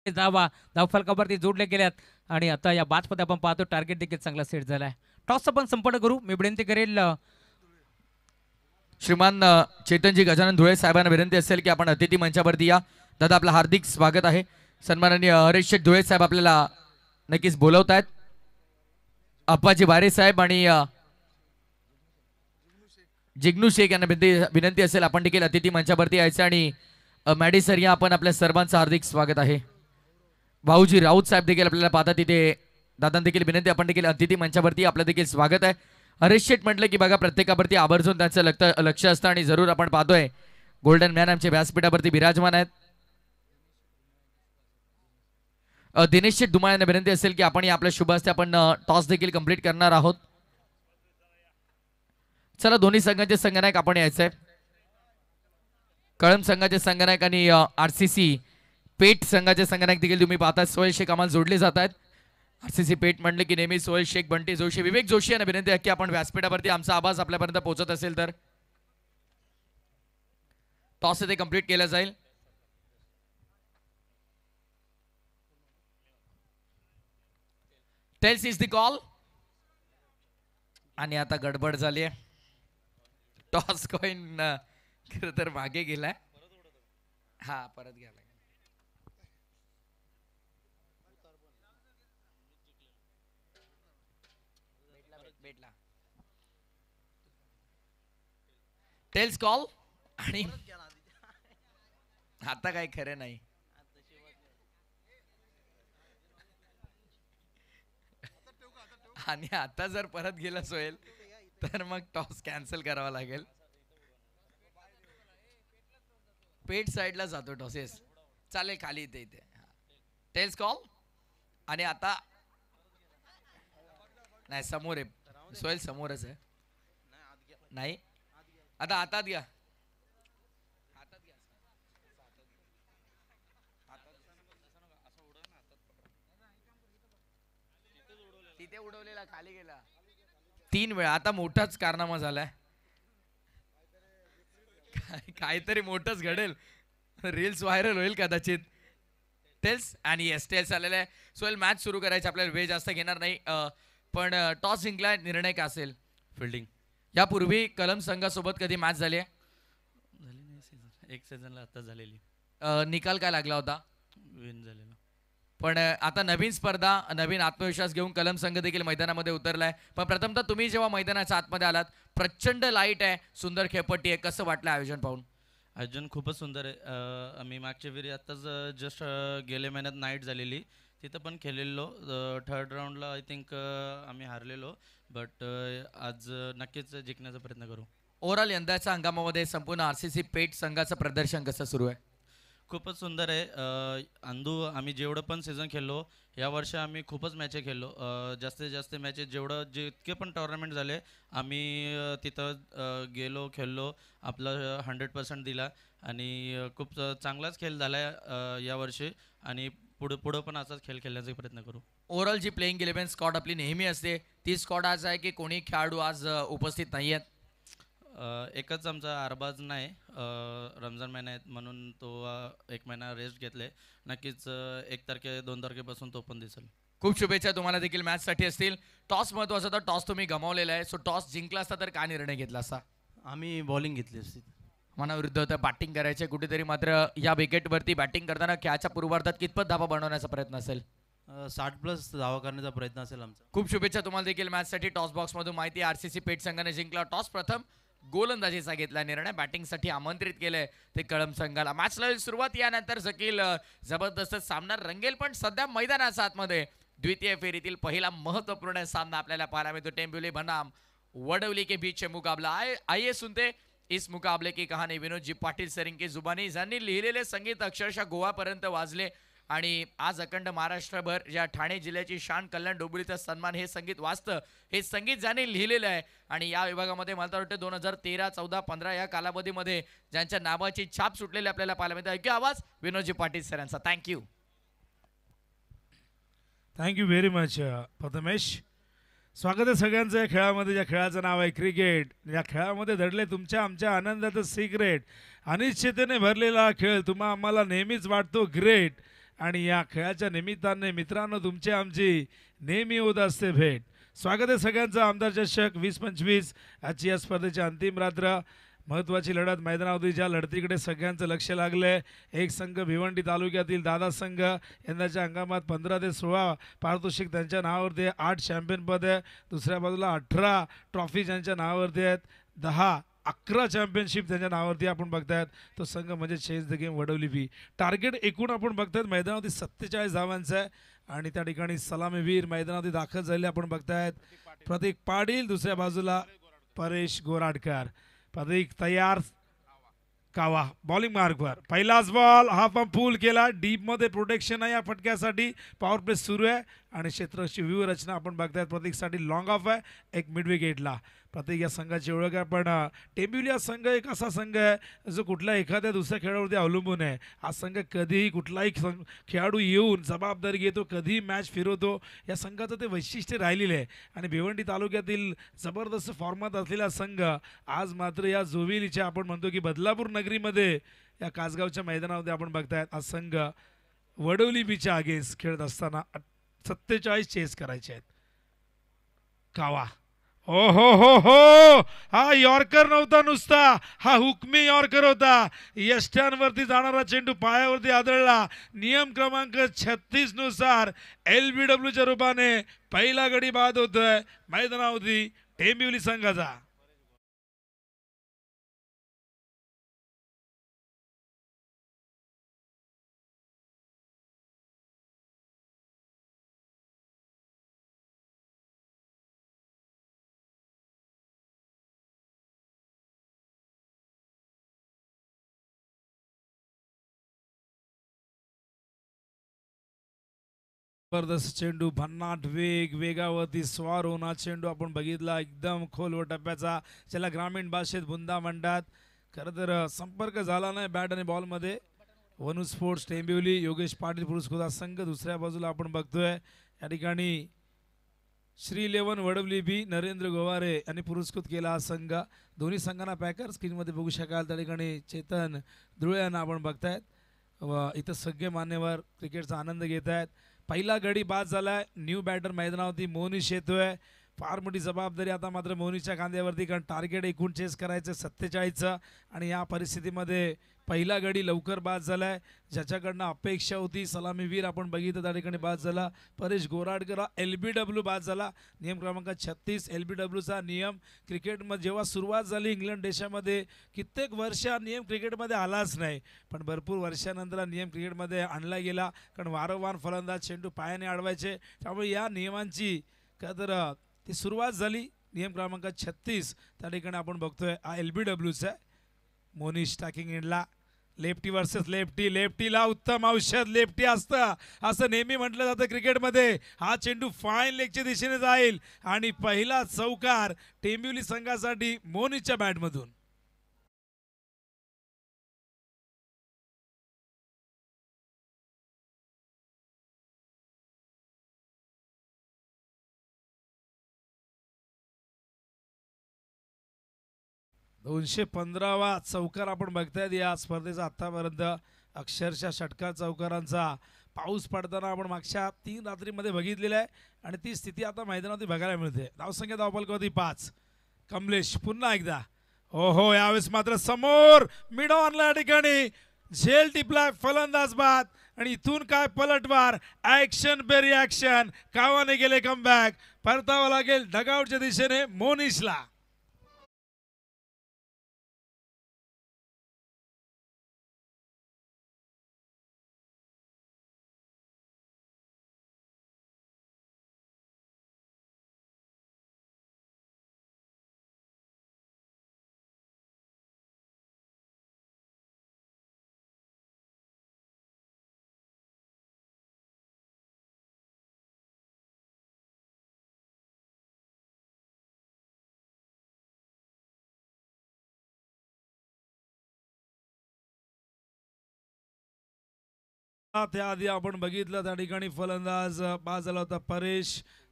धाव फलकावरती जोडले गेल्यात आणि आता या बाजमध्ये आपण पाहतो टार्गेट देखील चांगला सेट झालाय. टॉस आपण संपन्न करू. मी विनंती करेल श्रीमान चेतनजी गजानन धुळे साहेबांना विनंती असेल की आपण अतिथी मंचावरती या. दादा आपलं हार्दिक स्वागत आहे. सन्माननीय हरीश शेठ धुळे साहेब आपल्याला नक्कीच बोलवत आहेत. अप्पाजी वारे साहेब आणि जिग्नू शेख यांना विनंती असेल आपण देखील अतिथी मंचावरती यायचं. आणि मॅडी सर या आपण आपल्या सर्वांचं हार्दिक स्वागत आहे. भाऊजी राऊत साहेब देखील आपल्याला पाहतात तिथे, दादा देखील विनंती आपण देखील अतिथी मंचावरती आपलं देखील स्वागत आहे. हरीश शेठ म्हटलं की बघा प्रत्येकावरती आवर्जून त्यांचं लक्ष असतं आणि जरूर आपण पाहतोय गोल्डन मॅन आमच्या व्यासपीठावरती विराजमान आहेत. दिनेश शेठ धुमाळ यांना विनंती असेल की आपण आपल्या शुभ हस्ते आपण टॉस देखील कंप्लीट करणार आहोत. चला दोन्ही संघाचे संघनायक आपण यायचंय. कळंब संघाचे संघनायक आणि आरसीसी पेठ संघाचे संघनायक देखील तुम्ही पाहताय सोहेल शेख आम्हाला जोडले जात आहेत. आरसीसी पेठ म्हणले की नेहमी सोहेल शेख, बंटी जोशी, विवेक जोशी यांना विनंती आहे की आपण व्यासपीठावरती आमचा आवाज आपल्यापर्यंत पोहोचत असेल तर टॉस इथे कंप्लीट केला जाईल. Tails is the call. आणि आता गडबड झाली आहे. टॉस कॉइन खरं तर मागे गेलाय. हा परत गेला. Tails call. आणि आता काही खरं नाही. आणि आता जर परत गेला सोहेल तर मग टॉस कॅन्सल करावा लागेल. पेट साईडला जातो टॉसेस. चालेल खाली इथे इथे. Tails call. आणि आता नाही समोर आहे सोहेल, समोरच आहे. नाही आता हातात घ्या. तिथे उडवलेला खाली गेला 3 वेळा. आता मोठाच कारनामा झालाय. काहीतरी मोठंच घडेल. रील्स व्हायरल होईल कदाचित. टेल्स आणि येस टेल्स आलेलं आहे. सोहेल मॅच सुरू करायची, आपल्याला वेळ जास्त घेणार नाही. पण टॉस जिंकलाय, निर्णय काय असेल? फिल्डिंग. यापूर्वी कलम संघासोबत कधी मॅच झाली आहे? झाली नाही सीझन, एक सीझनला आता झालेली. निकाल काय लागला होता? विन झालेला. पण आता नवीन स्पर्धा, नवीन आत्मविश्वास घेऊन कलम संघ देखील मैदानामध्ये उतरलाय. पण प्रथमतः तुम्ही जेव्हा मैदानाच्या आतमध्ये आलात, प्रचंड लाईट आहे, सुंदर खेळपट्टी आहे, कसं वाटलं आयोजन पाहून? आयोजन खूपच सुंदर आहे. आम्ही मागच्या वेळी आत्ताच जस्ट गेल्या महिन्यात नाईट झालेली, तिथं पण खेळलेलो. थर्ड राऊंडला आय थिंक आम्ही हारलेलो, बट आज नक्कीच जिंकण्याचा प्रयत्न करू. ओव्हरऑल यंदाच्या हंगामामध्ये संपूर्ण आरसीसी पेट संघाचं प्रदर्शन कसं सुरू आहे? खूपच सुंदर आहे. अंदू आम्ही जेवढं पण सीझन खेळलो, या वर्षी आम्ही खूपच मॅचे खेळलो. जास्तीत जास्त मॅचेस जितके पण टुर्नामेंट झाले, आम्ही तिथं गेलो, खेळलो, आपलं 100% दिला आणि खूप चांगलाच खेळ झाला आहे यावर्षी. आणि पुढं पण असाच खेळ खेळण्याचा प्रयत्न करू. ओव्हरऑल जी प्लेइंग 11 स्कॉड आपली नेहमी असते, ती स्कॉड आज आहे की कोणी खेळाडू आज उपस्थित नाही आहेत? एकच आमचा अरबाज नाही, रमजान महिना आहेत म्हणून तो 1 महिना रेस्ट घेतले. नक्कीच 1 तारखे 2 तारखेपासून तो पण दिसेल. खूप शुभेच्छा तुम्हाला देखील मॅचसाठी असतील. टॉस महत्वाचा होता, टॉस तुम्ही गमावलेला आहे. सो टॉस जिंकला असता तर काय निर्णय घेतला असता? आम्ही बॉलिंग घेतली असती. मनाविरुद्ध होतं, बॅटिंग करायचे कुठेतरी. मात्र या विकेटवरती बॅटिंग करताना खेळाच्या पूर्वार्धात कितपत धावा बनवण्याचा प्रयत्न असेल? 60+ धावा करण्याचा प्रयत्न असेल आमचा. खूप शुभेच्छा तुम्हाला देखील मॅचसाठी. टॉस बॉक्समधून माहिती, आरसीसी पेट संघाने जिंकला टॉस. प्रथम गोलंदाजीचा घेतला निर्णय, बॅटिंगसाठी आमंत्रित केलंय ते कळम संघाला. मॅचला होईल सुरुवात. यानंतर जकील जबरदस्त सामना रंगेल. पण सध्या मैदानाच्या आतमध्ये द्वितीय फेरीतील पहिला महत्वपूर्ण सामना आपल्याला पाहायला मिळतो. टेंबुली बनाम वडवली के बीच मुकाबला. आइए सुनते इस मुकाबले की कहाणी. विनोद जी पाटील सरिंग की जुबानी, ज्यांनी लिहिलेले संगीत अक्षरशः गोवापर्यंत वाजले. आणि आज अखंड महाराष्ट्रभर ज्या ठाणे जिल्ह्याची शान, कल्याण डोंबिवलीचा सन्मान हे संगीत वाजतं. हे संगीत ज्यांनी लिहिलेलं आहे आणि या विभागामध्ये मला तर वाटतं 2013, 14, 15 या कालावधीमध्ये ज्यांच्या नावाची छाप सुटलेली आपल्याला पाहायला मिळते. ऐकूया आवाज विनोदजी पाटील सरांचा. Thank you. Thank you very much Prathamesh. स्वागत आहे सगळ्यांचं या खेळामध्ये, ज्या खेळाचं नाव आहे क्रिकेट. या खेळामध्ये दडले तुमच्या आमच्या आनंदाचं सिक्रेट. अनिश्चिततेने भरलेला खेळ तुम्हा आम्हाला नेहमीच वाटतो ग्रेट. आणि या खेळाच्या निमित्ताने मित्रांनो तुमची आमची नेहमी होत असते भेट. स्वागत आहे सगळ्यांचं. आमदार चषक 2025 आजची या स्पर्धेची अंतिम रात्र. महत्त्वाची लढत मैदानावरती, ज्या लढतीकडे सगळ्यांचं लक्ष लागलंय. एक संघ भिवंडी तालुक्यातील दादा संघ, यंदाच्या हंगामात 15 ते 16 पारितोषिक त्यांच्या नावावरती आहे. 8 चॅम्पियनपद आहे. दुसऱ्या बाजूला 18 ट्रॉफी ज्यांच्या नावावरती आहेत. 11 चॅम्पियनशिप त्यांच्या नावावरती आपण बघतायत. तो संघ म्हणजे change the game Vadavali B. Target एकूण आपण बघतायत मैदानावरती 47 धावांचं आहे. आणि त्या ठिकाणी सलामीवीर मैदानावरती दाखल झालेले आपण बघतायत. प्रतीक पाटील, दुसऱ्या बाजूला परेश गोराडकर. प्रतीक तयार, कावा बॉलिंग मार्कवर. पहिलाच बॉल हा पण पूल केला. डीपमध्ये प्रोटेक्शन आहे या फटक्यासाठी. पॉवर प्ले सुरू आहे आणि क्षेत्राची व्यूहरचना आपण बघतायत. प्रतीकसाठी लॉंग ऑफ आहे, एक मिड विकेटला. प्रतीक या संघाची ओळख आहे. पण टेंबिवली हा संघ एक असा संघ आहे जो कुठल्या एखाद्या दुसऱ्या खेळावरती अवलंबून आहे. हा संघ कधीही कुठलाही खेळाडू येऊन जबाबदारी घेतो, कधीही मॅच फिरवतो. या संघाचं ते वैशिष्ट्य राहिलेलं आहे. आणि भिवंडी तालुक्यातील जबरदस्त फॉर्मात असलेला संघ आज मात्र या जोविलीच्या आपण म्हणतो की बदलापूर नगरीमध्ये या कासगावच्या मैदानामध्ये आपण बघतायत. हा संघ वडवली बीच्या अगेन्स्ट खेळत असताना 47 चेस करायचे आहेत. कावा, ओ हो हो हो, हा यॉर्कर नव्हता नुसता, हा हुकमी यॉर्कर होता. यष्ट्यांवरती जाणारा चेंडू पायावरती आदळला. नियम क्रमांक 36 नुसार LBWच्या रूपाने पहिला गडी बाद होतोय मैदानावरती टेंबिवली संघाचा. जबरदस्त चेंडू, भन्नाट वेगावरती स्वार होणार चेंडू आपण बघितला, एकदम खोलवर टप्प्याचा, ज्याला ग्रामीण भाषेत बुंदा म्हणतात. खरं तर संपर्क झाला नाही बॅट आणि बॉलमध्ये. वनू स्पोर्ट्स टेंबिवली, योगेश पाटील पुरस्कृत हा संघ. दुसऱ्या बाजूला आपण बघतोय या ठिकाणी श्री 11 वडवली बी, नरेंद्र गोवारे यांनी पुरस्कृत केला हा संघ. दोन्ही संघांना पॅकर स्क्रीनमध्ये बघू शकाल. त्या ठिकाणी चेतन धुळे यांना आपण बघतायत व इथं सगळे मान्यवर क्रिकेटचा आनंद घेत आहेत. पहिला गडी बाद झालाय. न्यू बॅटर मैदानावरती मोनिश येतोय. फार मोठी जबाबदारी आता मात्र मोनिशच्या खांद्यावरती, कारण टार्गेट एकूण चेस करायचं 47चं आणि या परिस्थितीमध्ये पहिला गडी लवकर बाद झालाय. ज्याच्याकडनं अपेक्षा होती सलामीवीर आपण बघितलं त्या ठिकाणी बाद झाला. परेश गोराडकर LBW बाद झाला. नियम क्रमांक 36 LBWचा नियम क्रिकेटमध्ये जेव्हा सुरुवात झाली इंग्लंड देशामध्ये, कित्येक वर्ष हा नियम क्रिकेटमध्ये आलाच नाही, पण भरपूर वर्षानंतर हा नियम क्रिकेटमध्ये आणला गेला, कारण वारंवार फलंदाज चेंडू पायाने अडवायचे. त्यामुळे या नियमांची का तर ती सुरुवात झाली. नियम क्रमांक 36 त्या ठिकाणी आपण बघतोय हा LBWचा. मोनिश टॅकिंग एंडला, लेफ्टी वर्सेस लेफ्टी. लेफ्टीला उत्तम औषध लेफ्टी असतं असं नेहमी म्हटलं जातं क्रिकेटमध्ये. हा चेंडू फाईन लेगच्या दिशेने जाईल आणि पहिला चौकार टेंबिवली संघासाठी मोनिशच्या बॅटमधून. दोनशे 15वा चौकार आपण बघतायत या स्पर्धेचा आतापर्यंत. अक्षरशः षटकार चौकारांचा पाऊस पडताना आपण मागच्या 3 रात्रीमध्ये बघितलेला आहे आणि ती स्थिती आता मैदानावरती बघायला मिळते. धावसंख्या धावफलकावरती 5. कमलेश पुन्हा एकदा, ओहो यावेळेस मात्र समोर मिड ऑनला या ठिकाणी झेल टिपलाय, फलंदाज बाद आणि इथून काय पलटवार, ऍक्शन पे रिॲक्शन. कावाने गेले कमबॅक, परतावं लागेल डगआउटच्या दिशेने मोनिशला. त्याआधी आपण बघितलं त्या ठिकाणी फलंदाज बाद झाला होता परेश.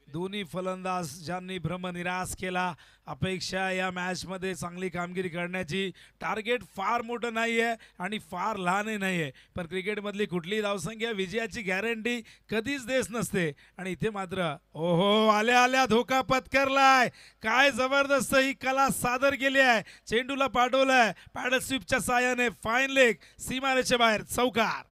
दोन्ही फलंदाज ज्यांनी भ्रमनिरास केला. अपेक्षा या मॅचमध्ये चांगली कामगिरी करण्याची. टार्गेट फार मोठं नाही आहे आणि फार लहानही नाही आहे, पण क्रिकेटमधली कुठलीही धावसंख्या विजयाची गॅरंटी कधीच देत नसते. आणि इथे मात्र ओहो आल्या आल्या धोका पत्करलाय. काय जबरदस्त ही कला सादर केली आहे. चेंडूला पाठवलाय पॅडल स्वीपच्या साहाय्याने, फाईन लेग सीमारेषेच्या बाहेर, चौकार.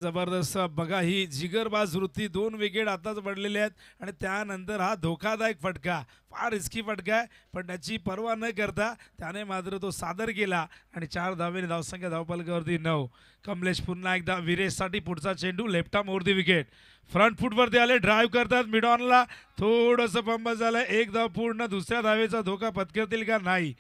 जबरदस्त बघा ही जिगरबाज वृत्ती. 2 विकेट आताच पडलेले आहेत आणि त्यानंतर हा धोकादायक फटका, फार रिस्की फटका आहे, पण त्याची पर्वा न करता त्याने मात्र तो सादर केला आणि 4 धावेने धावसंख्या धावफलकावरती 9. कमलेश पुन्हा एकदा विरेशसाठी पुढचा चेंडू left arm over the wicket. Front फुटवरती आले, ड्राईव्ह करतात मिड ऑनला, थोडंसं फंबल झालं. 1 धाव पूर्ण. दुसऱ्या धावेचा धोका पत्करतील का नाही.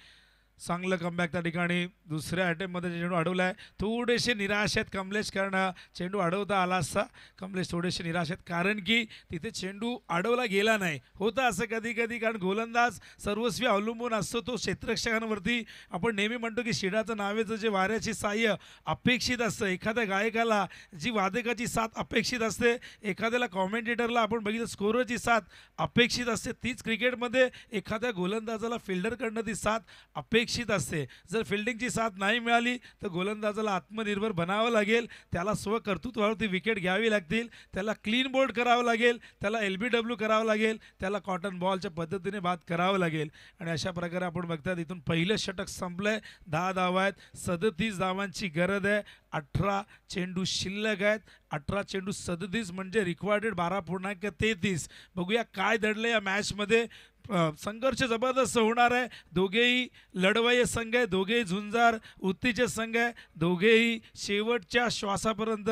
चांगलं कमबॅक त्या ठिकाणी. दुसऱ्या अटेम्पमध्ये चेंडू अडवलाय. थोडेसे निराश आहेत कमलेश, कारण चेंडू अडवता आला असता. कमलेश थोडेसे निराश आहेत कारण की तिथे चेंडू अडवला गेला नाही. होतं असं कधी कधी, कारण गोलंदाज सर्वस्वी अवलंबून असतो तो क्षेत्ररक्षकांवरती. आपण नेहमी म्हणतो की शिडाचं नावेचं जे वाऱ्याची साह्य अपेक्षित असतं, एखाद्या गायकाला जी वादकाची साथ अपेक्षित असते, एखाद्याला कॉमेंटेटरला आपण बघितलं स्कोरची साथ अपेक्षित असते, तीच क्रिकेटमध्ये एखाद्या गोलंदाजाला फिल्डरकडनं ती साथ अपेक्षित असते. जर फिल्डिंगची साथ नाही मिळाली तर गोलंदाजाला आत्मनिर्भर बनावं लागेल, त्याला स्वकर्तृत्वावरती विकेट घ्यावी लागतील, त्याला क्लीन बोल्ड करावं लागेल, त्याला LBW करावं लागेल, त्याला कॉटन बॉलच्या पद्धतीने बाद करावं लागेल. आणि अशा प्रकारे आपण बघतात इथून पहिलं षटक संपलंय. 10 धावा आहेत, 37 धावांची गरज आहे. 18 चेंडू शिल्लक आहेत. 18 चेंडू 37 म्हणजे रिक्वायर्डेड 12.33. बघूया काय दडलं या मॅचमध्ये. संघर्ष जबरदस्त होणार आहे. दोघेही लढवय्ये संघ आहे, दोघेही झुंजार वृत्तीचे संघ आहे, दोघेही शेवटच्या श्वासापर्यंत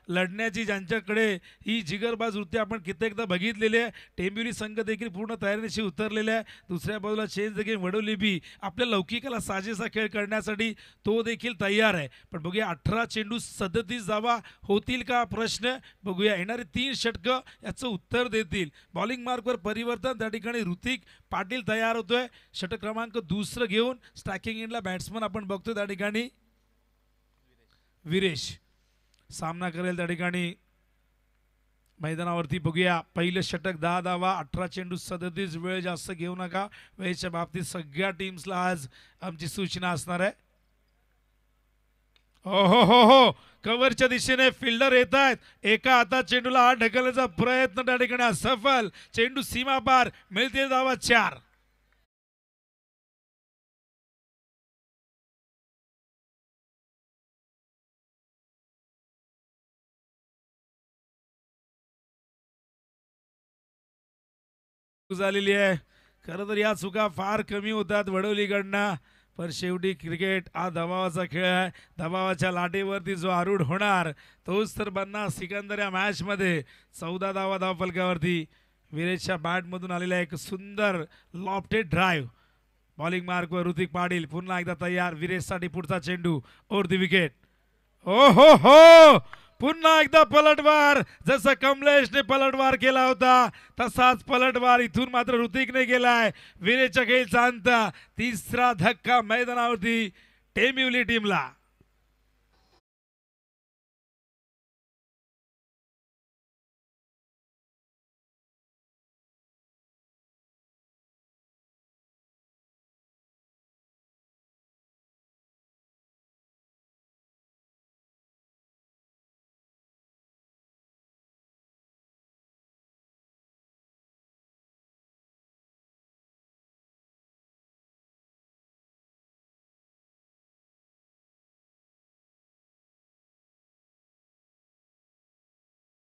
लढण्याची ज्यांच्याकडे ही जिगरबाज वृत्ती आपण कित्येकदा बघितलेली आहे. टेंबिवली संघ देखील पूर्ण तयारीनिशी उतरलेला आहे. दुसऱ्या बाजूला चेंज देखील वडोली बी आपल्या लौकिकाला साजेसा खेळ करण्यासाठी तो देखील तयार आहे. पण बघूया 18 चेंडू 37 धावा होतील का प्रश्न. बघूया येणारे 3 षटकं याचं उत्तर देतील. बॉलिंग मार्कवर परिवर्तन त्या ठिकाणी ऋतिक पाटील तयार होतोय. षटक क्रमांक 2 घेऊन स्ट्रायकिंग एंडला बॅट्समन आपण बघतोय त्या ठिकाणी विरेश सामना करेल. त्या ठिकाणी मैदानावरती बघूया पहिलं षटक 10 धावा 18 चेंडू 37. वेळ जास्त घेऊ नका. वेळेच्या बाबतीत सगळ्या टीम्सला आज आमची सूचना असणार आहे. हो हो हो हो कव्हरच्या दिशेने फिल्डर येत आहेत. एका हातात चेंडूला हात ढकलण्याचा प्रयत्न त्या ठिकाणी असफल. चेंडू सीमा पार. मिळते धावा 4. झालेली आहे. खरं तर या चुका फार कमी होतात वडोलीकडनं. पण शेवटी क्रिकेट हा दबावाचा खेळ आहे. दबावाच्या लाटेवरती जो आरूढ होणार तोच तर बनणार सिकंदर या मॅचमध्ये. 14 धावा धावफलकावरती. विरेशच्या बॅटमधून आलेला एक सुंदर लॉफ्टेड ड्राईव्ह. बॉलिंग मार्कवर ऋतिक पाटील पुन्हा एकदा तयार. विरेशसाठी पुढचा चेंडू ओव्हर दी विकेट. ओ हो हो पुन्हा एकदा पलटवार. जसं कमलेशने पलटवार केला होता तसाच पलटवार इथून मात्र ऋतिकने केलाय. विरेशच्या खेळीचा अंत. तिसरा धक्का मैदानावरती टेंबिवली टीमला.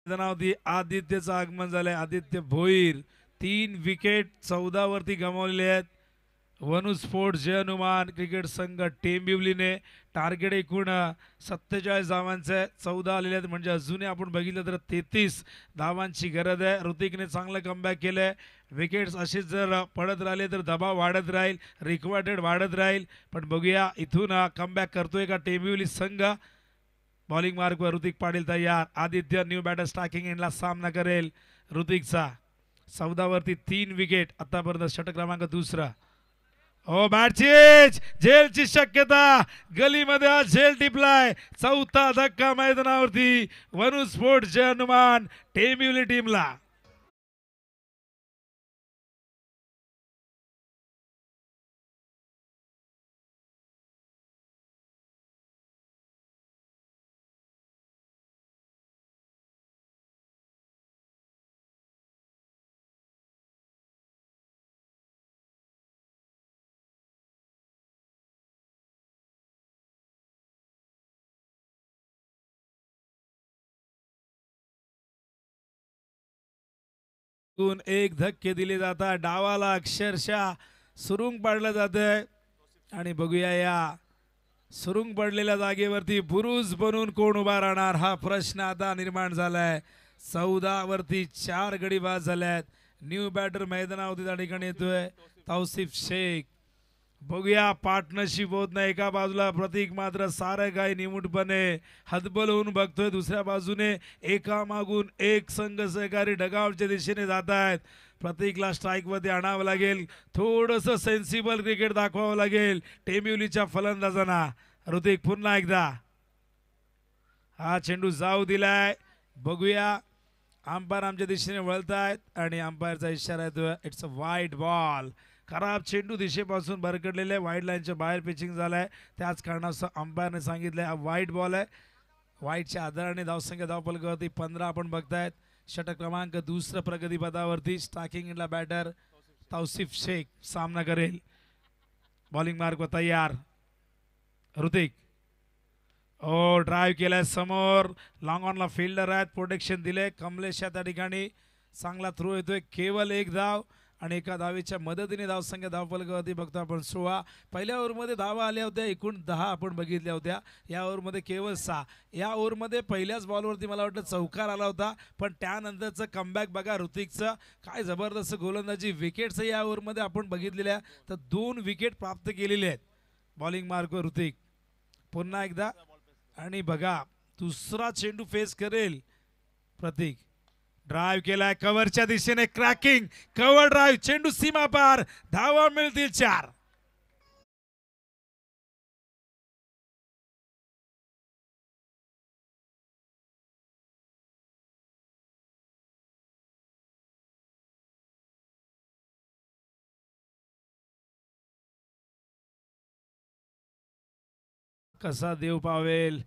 मैदानावरती आदित्यचं आगमन झालंय. आदित्य भोईर 3 विकेट 14 वरती गमावलेले आहेत. वनु स्पोर्ट जय हनुमान क्रिकेट संघ टेंबिवलीने टार्गेट एकूण 47 धावांचे 14 आलेले आहेत. म्हणजे अजूनही आपण बघितलं तर 33 धावांची गरज आहे. ऋतिकने चांगलं कमबॅक केलंय. विकेट्स असेच जर पडत राहिले तर दबाव वाढत राहील, रिक्वायर्डेड वाढत राहील. पण बघूया इथून कमबॅक करतोय का टेंबिवली संघ. बॉलिंग मार्कवर ऋतिक पाटील तयार. आदित्य न्यू बॅटर स्ट्रायकिंग एंडला सामना करेल ऋतिकचा. 14 वरती 3 विकेट आतापर्यंत. षटक क्रमांक 2. ओ बॅटचीच झेलची शक्यता. गलीमध्ये हा झेल टिपलाय. 4था धक्का मैदानावरती वनु स्पोर्ट जय हनुमान टेंबिवली टीमला. एक धक्के दिले जातात. डावाला अक्षरशः सुरुंग पाडलं जातंय. आणि बघूया या सुरुंग पडलेल्या जागेवरती बुरुज बनून कोण उभा राहणार हा प्रश्न आता निर्माण झालाय. 14 वरती 4 गडी बाद झाल्यात. न्यू बॅटर मैदानावरती त्या ठिकाणी येतोय तौसिफ शेख. बघूया पार्टनरशिप होत नाही. एका बाजूला प्रतीक मात्र सारं काही निमूटपणे हतबल होऊन बघतोय. दुसऱ्या बाजूने एका मागून एक संघ सहकारी डगआउटच्या दिशेने जात आहेत. प्रतीकला स्ट्राईकवरती आणावं लागेल. थोडंसं सेन्सिबल क्रिकेट दाखवावं लागेल टेंबिवलीच्या फलंदाजांना. ऋतिक पुन्हा एकदा हा चेंडू जाऊ दिलाय. बघूया अंपायर आमच्या दिशेने वळतायत आणि अंपायरचा इशारा येतोय इट्स अ वाईड बॉल. खराब चेंडू दिशेपासून बरकडलेले वाईड लाईनच्या बाहेर पिचिंग झालाय. त्याच कारणास्तव अंपायरने सांगितलंय हा वाईड बॉल आहे. वाईडच्या आधाराने धावसंख्या धावफलकावरती 15 आपण बघतायत. षटक क्रमांक 2 प्रगतीपथावरती स्ट्रायकिंग एंडला बॅटर तौसिफ शेख सामना करेल. बॉलिंग मार्कवर तयार ऋतिक. ओ ड्राईव्ह केलाय समोर. लॉंग ऑनला फिल्डर आहेत. प्रोटेक्शन दिले. कमलेश त्या ठिकाणी चांगला थ्रो येतोय. केवळ 1 धाव आणि एका धावेच्या मदतीने धावसंख्या धावफलकावरती बघतो आपण 16. पहिल्या ओव्हरमध्ये धावा आल्या होत्या, एकूण 10 आपण बघितल्या होत्या. या ओव्हरमध्ये केवळ 6. या ओव्हरमध्ये पहिल्याच बॉलवरती मला वाटतं चौकार आला होता, पण त्यानंतरचं कमबॅक बघा ऋतिकचं, काय जबरदस्त गोलंदाजी. विकेट्स या ओव्हरमध्ये आपण बघितलेल्या, तर 2 विकेट प्राप्त केलेले आहेत बॉलिंग मार्कवर ऋतिक. पुन्हा एकदा आणि बघा दुसरा चेंडू फेस करेल प्रतीक. ड्राईव्ह केलाय कव्हरच्या दिशेने, क्रॅकिंग कव्हर ड्राईव्ह, चेंडू सीमा पार, धावा मिळतील 4. कसा देव पावेल,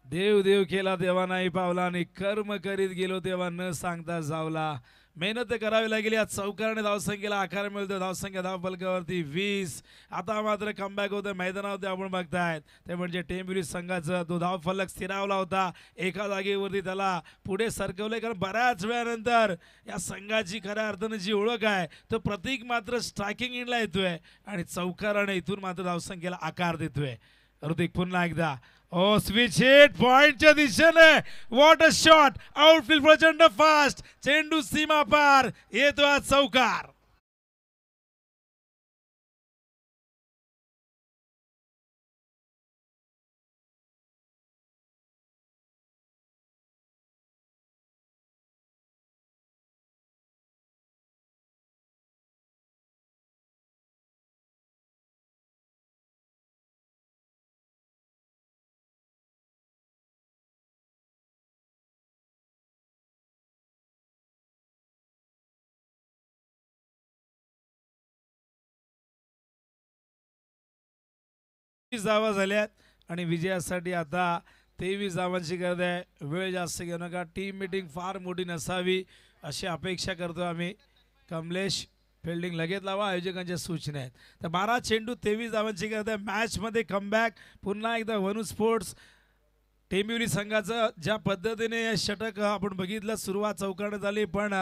देव देव केला तेव्हा नाही पावला, आणि कर्म करीत गेलो तेव्हा न सांगता जावला. मेहनत करावी लागेल. या चौकाराने धावसंख्येला आकार मिळतो. धावसंख्या धावफलकावरती 20. आता मात्र कमबॅक होतं मैदानावरती आपण बघतायत, ते म्हणजे टेंबिवली संघाचं. तो धावफलक स्थिरावला होता, एका जागेवरती त्याला पुढे सरकवलंय, कारण बऱ्याच वेळानंतर या संघाची खऱ्या अर्थानं जी ओळख आहे तो प्रतीक मात्र स्ट्रायकिंग इनला येतोय आणि चौकाराने इथून मात्र धावसंख्येला आकार देतोय. ऋतिक पुन्हा एकदा, ओ स्विच हिट पॉइंटच्या दिशेने, व्हॉट अ शॉट, आउटफील्ड प्रचंड फास्ट, चेंडू सीमा पार, येतो आज चौकार. धावा झाल्यात आणि विजयासाठी आता 23 धावांची गरज आहे. वेळ जास्त घेऊ नका, टीम मीटिंग फार मोठी नसावी अशी अपेक्षा करतो आम्ही. कमलेश फिल्डिंग लगेच लावा, आयोजकांच्या सूचना आहेत. तर 12 चेंडू 23 धावांची गरज आहे. मॅचमध्ये कमबॅक पुन्हा एकदा वनू स्पोर्ट्स टेंबिवली संघाचं ज्या पद्धतीने षटक आपण बघितलं, सुरुवात चौकारण्यात झाली, पण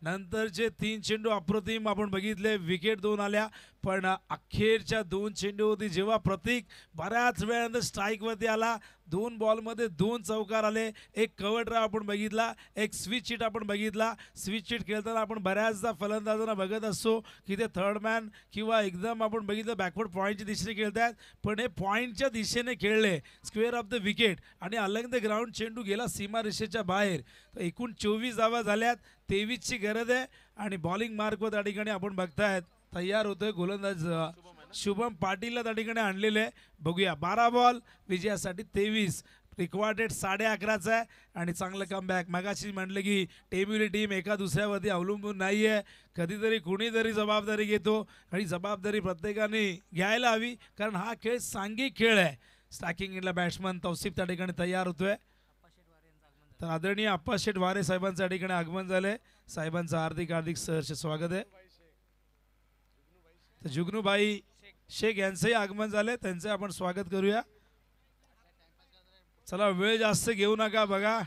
नंतरचे 3 चेंडू अप्रतिम आपण बघितले, विकेट 2 आल्या, पण अखेरच्या 2 चेंडू होती जेव्हा प्रतीक बऱ्याच वेळानंतर स्ट्राईकवरती आला. 2 बॉलमध्ये 2 चौकार आले, एक कव्हर ड्राईव्ह आपण बघितला, एक स्विच हिट आपण बघितला. स्विच हिट खेळताना आपण बऱ्याचदा फलंदाजांना बघत असतो की ते थर्ड मॅन किंवा एकदम आपण बघितलं बॅकवर्ड पॉईंटच्या दिशेने खेळतात, पण हे पॉईंटच्या दिशेने खेळले, स्क्वेअर ऑफ द विकेट, आणि अलंग द ग्राउंड चेंडू गेला सीमारेषेच्या बाहेर. तर एकूण 24 धावा झाल्यात, 23ची गरज आहे. आणि बॉलिंग मार्कवर त्या ठिकाणी आपण बघतायत तयार होतोय गोलंदाज शुभम पाटीलला त्या ठिकाणी आणलेले. बघूया 12 बॉल विजयासाठी 23, रिक्वायर्डेड 11.5चा आहे आणि चांगलं कमबॅक. मगाशी म्हटलं की टेंबिवली टीम एका दुसऱ्यावरती अवलंबून नाही आहे, कधीतरी कुणीतरी जबाबदारी घेतो आणि जबाबदारी प्रत्येकाने घ्यायला हवी, कारण हा खेळ सांघिक खेळ आहे. स्टॅकिंग इनला बॅट्समन तौसिफ त्या ठिकाणी तयार होतोय. तर आदरणीय आप्पाशेठ वारे साहेबांचं त्या ठिकाणी आगमन झालंय. साहेबांचं हार्दिक हार्दिक सहर्ष स्वागत आहे. तर जुगनूबाई शेख यांचंही आगमन झालंय, त्यांचं आपण स्वागत करूया. चला वेळ जास्त घेऊ नका, बघा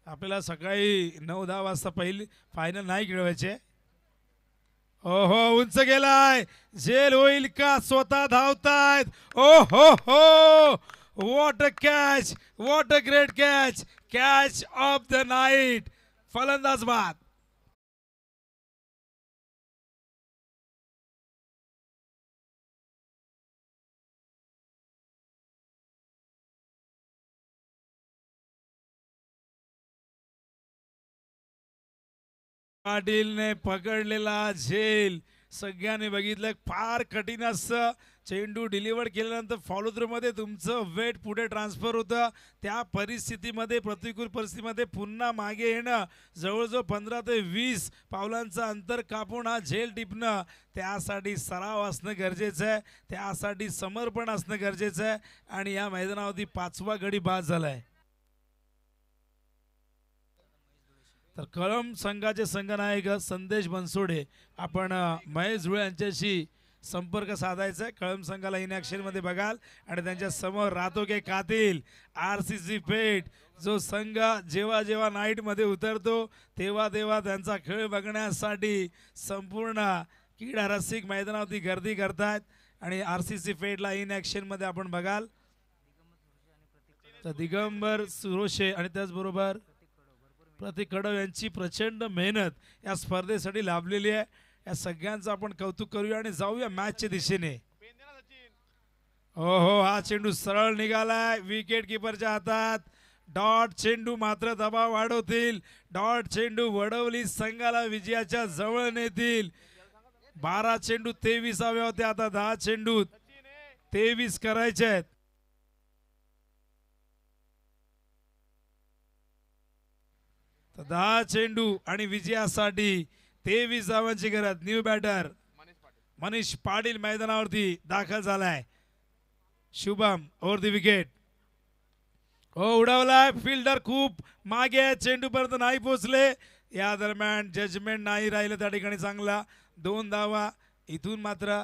आपल्याला सकाळी 9-10 वाजता पहिली फायनल नाही खेळवायचे. ओहो उंच गेलाय, झेल होईल का, स्वतः धावतायत. ओ हो हो, what a catch, what a great catch, catch of the night, फलंदाज बाद. पाटीलने पकडलेला झेल सगळ्यांनी बघितलं, फार कठीण असतं. चेंडू डिलिव्हर केल्यानंतर फॉलो थ्रू मध्ये तुमचं वेट पुढे ट्रान्सफर होतं. त्या परिस्थितीमध्ये, प्रतिकूल परिस्थितीमध्ये पुन्हा मागे येणं, जवळजवळ 15 ते 20 पावलांचं अंतर कापून हा झेल टिपणं, त्यासाठी सराव असणं गरजेचं आहे, त्यासाठी समर्पण असणं गरजेचं आहे. आणि या मैदानावरती 5वा गडी बाद झालाय. तर कळंब संघाचे संघनायक संदेश बनसोडे, आपण महेश धुळे यांच्याशी संपर्क साधायचा आहे. कळम संघाला इन ॲक्शन मध्ये बघाल आणि त्यांच्या समोर राहतो के कातील RCC पेठ, जो संघ जेव्हा जेव्हा नाईट मध्ये उतरतो तेव्हा तेव्हा त्यांचा खेळ बघण्यासाठी संपूर्ण क्रीडा रसिक मैदानावरती गर्दी करतात. आणि RCC पेठला इन ॲक्शन मध्ये आपण बघाल तर दिगंबर सुरोशे आणि त्याचबरोबर प्रतीक कडव यांची प्रचंड मेहनत या स्पर्धेसाठी लाभलेली आहे. या सगळ्यांचं आपण कौतुक करूया आणि जाऊया मॅचच्या दिशेने. हो, हा चेंडू सरळ निघालाय विकेट किपरच्या हातात. डॉट चेंडू मात्र दबाव वाढवतील. डॉट चेंडू वडवली संघाला विजयाच्या जवळ नेतील. 12 चेंडू 23 होते, आता 10 चेंडू 23 करायचे आहेत. तर 10 चेंडू आणि विजयासाठी 23 धावांची गरज. न्यू बॅटर मनीष पाटील मैदानावरती दाखल झालाय. Shubham over the wicket. हो, उडवलाय. फिल्डर खूप मागे आहे, चेंडू पर्यंत नाही पोहोचले. या दरम्यान जजमेंट नाही राहिलं त्या ठिकाणी. चांगला 2 धावा इथून मात्र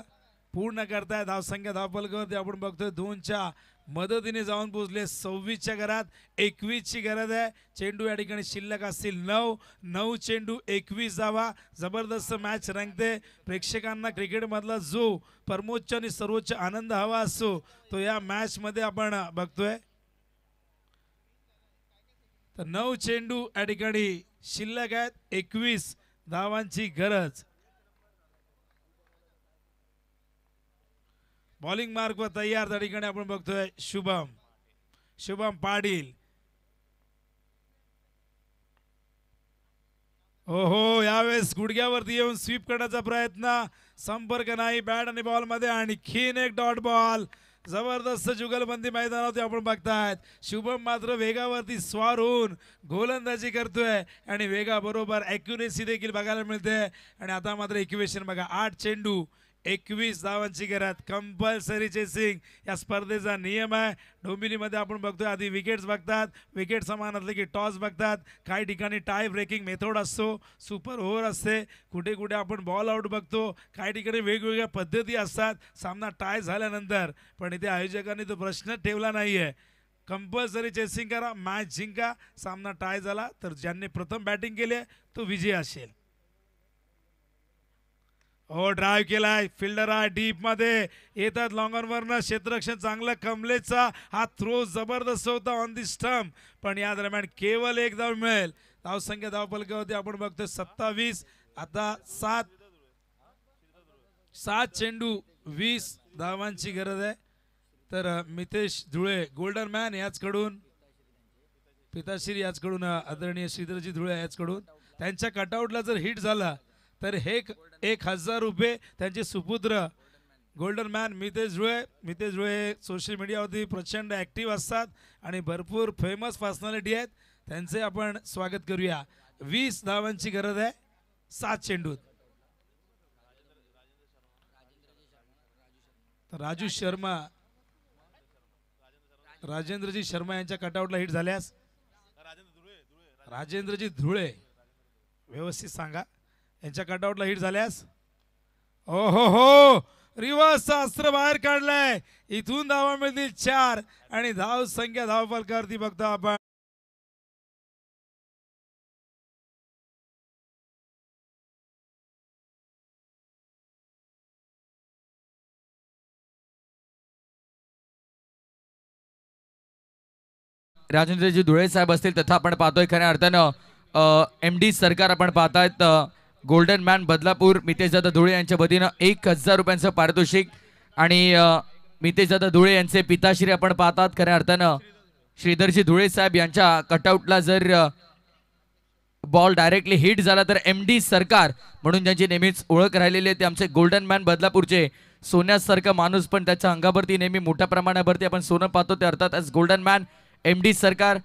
पूर्ण करताय. धावसंख्या धावफलकावरती आपण बघतोय 2च्या मदतीने जाऊन पोहोचले. 26च्या घरात 21ची गरज आहे. चेंडू या ठिकाणी शिल्लक असतील 9 चेंडू 21 धावा. जबरदस्त मॅच रंगते. प्रेक्षकांना क्रिकेटमधला जो परमोच्च आणि सर्वोच्च आनंद हवा असतो तो या मॅच मध्ये आपण बघतोय. तर 9 चेंडू या ठिकाणी शिल्लक आहेत. 21 धावांची गरज. बॉलिंग मार्क वर तयार त्या ठिकाणी आपण बघतोय शुभम पाटील. हो, यावेळेस गुडघ्यावरती येऊन स्वीप करण्याचा प्रयत्न. संपर्क नाही बॅट आणि बॉल मध्ये. आणखीन एक डॉट बॉल. जबरदस्त जुगलबंदी मैदानावरती आपण बघतायत. शुभम मात्र वेगावरती स्वार होऊन गोलंदाजी करतोय आणि वेगाबरोबर ॲक्युरेसी देखील बघायला मिळते. आणि आता मात्र इक्वेशन बघा. 8 चेंडू 21 धावांची गरज. कंपल्सरी चेसिंग या स्पर्धेचा नियम आहे. डोंबिवलीमध्ये आपण बघतोय आधी विकेट्स बघतात, विकेट समान असले की टॉस बघतात. काही ठिकाणी टाय ब्रेकिंग मेथड असतो, सुपर ओव्हर असते, कुठे कुठे आपण बॉल आउट बघतो. काही ठिकाणी वेगवेगळ्या पद्धती असतात सामना टाय झाल्यानंतर. पण इथे आयोजकांनी तो प्रश्न ठेवला नाहीये. कंपल्सरी चेसिंग करा, मॅच जिंका. सामना टाय झाला तर ज्यांनी प्रथम बॅटिंग केली तो विजय असेल. हो, ड्राईव्ह केलाय. फिल्डर आहे डीप मध्ये. येतात लॉंग ऑन वरनं. क्षेत्ररक्षण चांगलं. कमलेचा हा थ्रो जबरदस्त होता ऑन दी स्टंप. पण या दरम्यान केवळ 1 धाव मिळेल. धावसंख्या धावफलकावरती आपण बघतोय 27. आता 7 चेंडू 20 धावांची गरज आहे. तर मितेश धुळे गोल्डन मॅन याचकडून, पिताश्री याचकडून, आदरणीय श्रीधरजी धुळे याचकडून त्यांच्या कटआउटला जर हिट झाला तर हे 1000 रुपये त्यांचे सुपुत्र golden man Mitesh Dhule social मीडियावरती प्रचंड ॲक्टिव्ह असतात आणि भरपूर फेमस पर्सनॅलिटी आहेत. त्यांचे आपण स्वागत करूया. 20 धावांची गरज आहे 7 चेंडूत. तर राजेंद्रजी शर्मा यांच्या कटआउटला हिट झाल्यास राजेंद्रजी धुळे व्यवस्थित सांगा. यांच्या कटआउटला हिट झाल्यास हो रिव्हर्सचा अस्त्र बाहेर काढलाय. इथून धावा मिळतील 4 आणि धाव संख्या धावफलकावरती बघतो आपण. राजेंद्रजी धुळे साहेब असतील तथा आपण पाहतोय खऱ्या अर्थानं MD सरकार आपण पाहतायत. गोल्डन मॅन बदलापूर मितेशदादा धुळे यांच्या वतीनं 1000 रुपयांचं पारितोषिक. आणि मितेशदादा धुळे यांचे पिताश्री आपण पाहतात खऱ्या अर्थानं श्रीधरजी धुळे साहेब यांच्या कटआउटला जर बॉल डायरेक्टली हिट झाला तर MD सरकार म्हणून ज्यांची नेहमीच ओळख राहिलेली आहे ते आमचे गोल्डन मॅन बदलापूरचे सोन्यासारखा माणूस, पण त्याच्या अंगावरती नेहमी मोठ्या प्रमाणावरती आपण सोनं पाहतो ते अर्थातच गोल्डन मॅन MD सरकार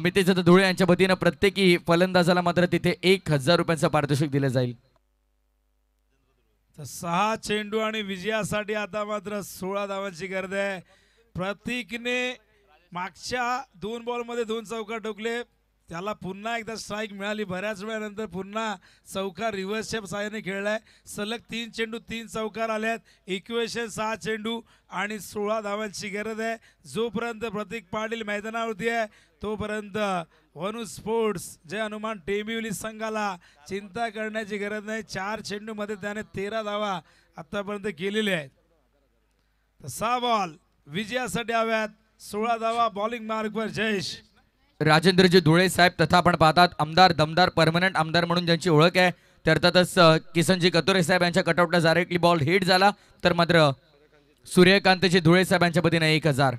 मितेशदादा धुळे यांच्या वतीनं प्रत्येकी फलंदाजाला मात्र तिथे 1000 रुपयांचं पारितोषिक दिलं जाईल. 6 चेंडू आणि विजयासाठी आता मात्र 16 धावांची गरज आहे. प्रतीकने मागच्या 2 बॉलमध्ये 2 चौकार ठोकले. त्याला पुन्हा एकदा स्ट्राईक मिळाली बऱ्याच वेळानंतर पुन्हा चौकार रिव्हर्सच्या साहाय्याने खेळलाय. सलग 3 चेंडू 3 चौकार आल्यात. इक्वेशन 6 चेंडू आणि 16 धावांची गरज आहे. जोपर्यंत प्रतीक पाटील मैदानावरती आहे तोपर्यंत वनू स्पोर्ट्स जय हनुमान टेंबिवली संघाला चिंता करण्याची गरज नाही. 4 चेंडूमध्ये त्याने 13 धावा आतापर्यंत केलेल्या आहेत. तर 6 बॉल विजयासाठी हव्यात. 16 धावा बॉलिंग मार्कवर जयेश. राजेंद्रजी धुळे साहेब तथा आपण पाहतात आमदार दमदार परमनंट आमदार म्हणून ज्यांची ओळख आहे ते अर्थातच किसनजी कतोरे साहेब यांच्या कटआउटला डायरेक्टली बॉल हिट झाला. तर मात्र सूर्यकांतजी धुळे साहेब यांच्या वतीने 1000.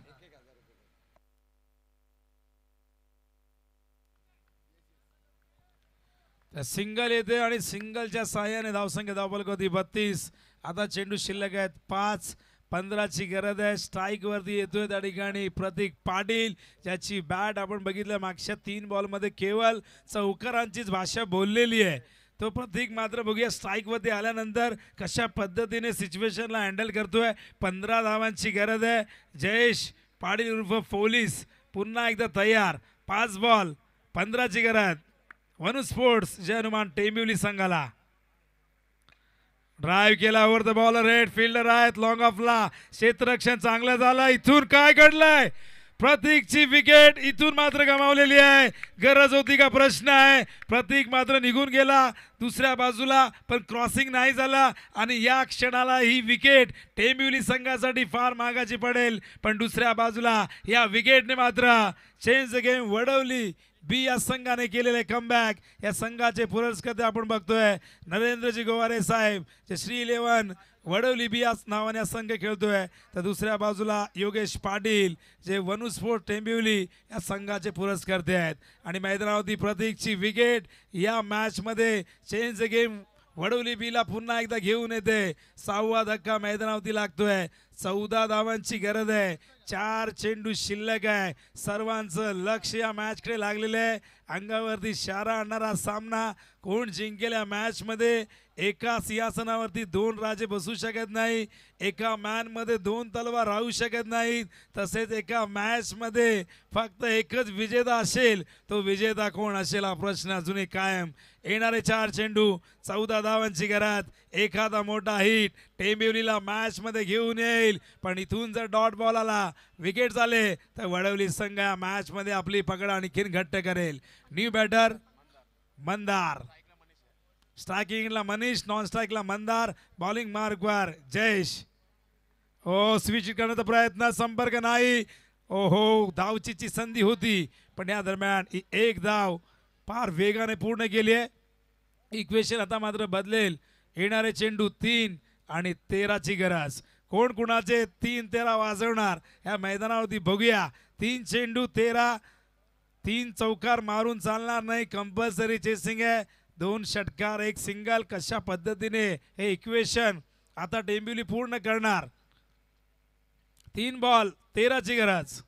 सिंगल येते आणि सिंगलच्या साहाय्याने धावसंख्या धावफलक होती 32. आता चेंडू शिल्लक आहेत 5. 15ची गरज आहे. स्ट्राईक वरती येतोय त्या ठिकाणी प्रतीक पाटील ज्याची बॅट आपण बघितलं मागच्या 3 बॉलमध्ये केवळ चौकारांचीच भाषा बोललेली आहे. तो प्रतीक मात्र बघूया स्ट्राईक वरती आल्यानंतर कशा पद्धतीने सिच्युएशनला हँडल करतोय. 15 धावांची गरज आहे. जयेश पाटील उर्फ पोलीस पुन्हा एकदा तयार. 5 बॉल 15ची गरज. वनू स्पोर्ट्स जय हनुमान टेंबिवली संघाला. ड्राईव्ह केला over the bowler red fielder आहेत लॉंग ऑफला. क्षेत्ररक्षण चांगलं झालं. इथून काय घडलंय. प्रतीकची विकेट इथून मात्र गमावलेली आहे. गरज होती का प्रश्न आहे. प्रतीक मात्र निघून गेला दुसऱ्या बाजूला पण क्रॉसिंग नाही झाला आणि या क्षणाला ही विकेट टेंबिवली संघासाठी फार महागाची पडेल. पण दुसऱ्या बाजूला या विकेटने मात्र change the game Vadavali B या संघाने केलेले कमबॅक. या संघाचे पुरस्कर्ते आपण बघतोय नरेंद्रजी गोवारे साहेब जे श्री 11 वडवली बी या नावाने संघ खेळतोय. तर दुसऱ्या बाजूला योगेश पाटील जे वनू स्पोर्ट टेंबिवली या संघाचे पुरस्कर्ते आहेत. आणि मैदानावरती प्रतीकची विकेट या मॅच मध्ये चेंज द गेम वडवली बीला पुन्हा एकदा घेऊन येते. 6वा धक्का मैदानावरती लागतोय. 14 धावांची गरज आहे. 4 चेंडू शिल्लक आहे. सर्वांचं लक्ष या मॅचकडे लागलेलं आहे. अंगावरती शारा आणणारा सामना. कोण जिंकेल या मॅच मध्ये. एका सिंहासनावरती 2 राजे बसू शकत नाही. एका मॅन मध्ये 2 तलवार राहू शकत नाहीत. तसेच एका मॅच मध्ये फक्त एकच विजेता असेल. तो विजेता कोण असेल हा प्रश्न अजूनही कायम. येणारे 4 चेंडू 14 धावांची गरज. एखादा मोठा हिट टेंबिवलीला मॅच मध्ये घेऊन येईल. पण इथून जर डॉट बॉल आला विकेट झाले तर वडवली संघ या मॅच मध्ये आपली पकड आणखीन घट्ट करेल. New batter Mandar. स्ट्रायकिंगला मनीष नॉन स्ट्राईकला मंदार. बॉलिंग मार्कवर जयेश. ओ स्विच करण्याचा प्रयत्न संपर्क नाही. ओहो धावचीची संधी होती पण या दरम्यान एक धाव फार वेगाने पूर्ण केली आहे. इक्वेशन आता मात्र बदलेल. येणारे चेंडू 3 आणि 13ची गरज. कोण कुणाचे 3-13 वाजवणार या मैदानावरती बघूया. 3 चेंडू 13. 3 चौकार मारून चालणार नाही. कंपल्सरी चेसिंग आहे. 2 षटकार 1 सिंगल. कशा पद्धतीने हे इक्वेशन आता टेंबिवली पूर्ण करणार. 3 बॉल 13ची गरज.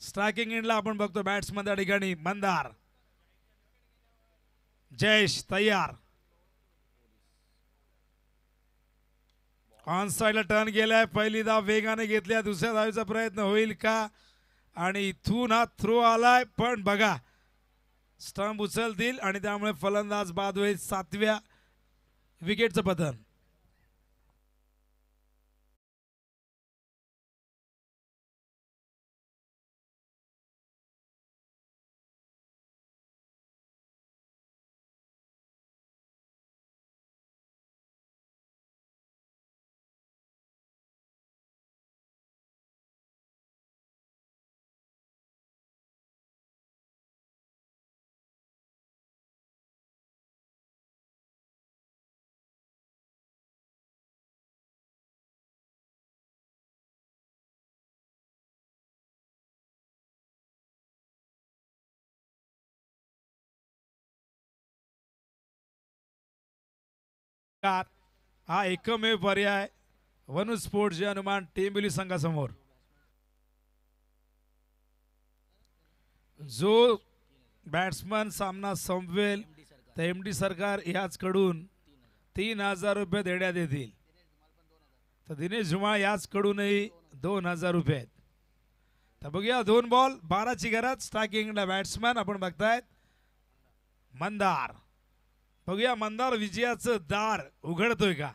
स्ट्रायकिंग एंडला आपण बघतो बॅट्समन त्या ठिकाणी मंदार. जयेश तयार. ऑन साइडला टर्न गेलाय. पहिली धाव वेगाने घेतल्या. दुसऱ्या धावेचा प्रयत्न होईल का. आणि इथून हा थ्रो आलाय पण बघा स्टंप उचलतील आणि त्यामुळे फलंदाज बाद होईल. 7व्या विकेटचं पतन. हा एकमेव पर्याय वनू स्पोर्ट्स जय हनुमान टेंबिवली संघासमोर. जो बॅट्समन सामना संपवेल तर एमडी सरकार याचकडून 3000 रुपये देण्यात येतील. तर दिनेश झुमाळ याचकडूनही 2000 रुपये आहेत. तर बघूया 2 बॉल 12ची गरज. स्ट्रायकिंगला बॅट्समन आपण बघतायत मंदार. बघूया मंदार विजयाचं दार उघडतोय का.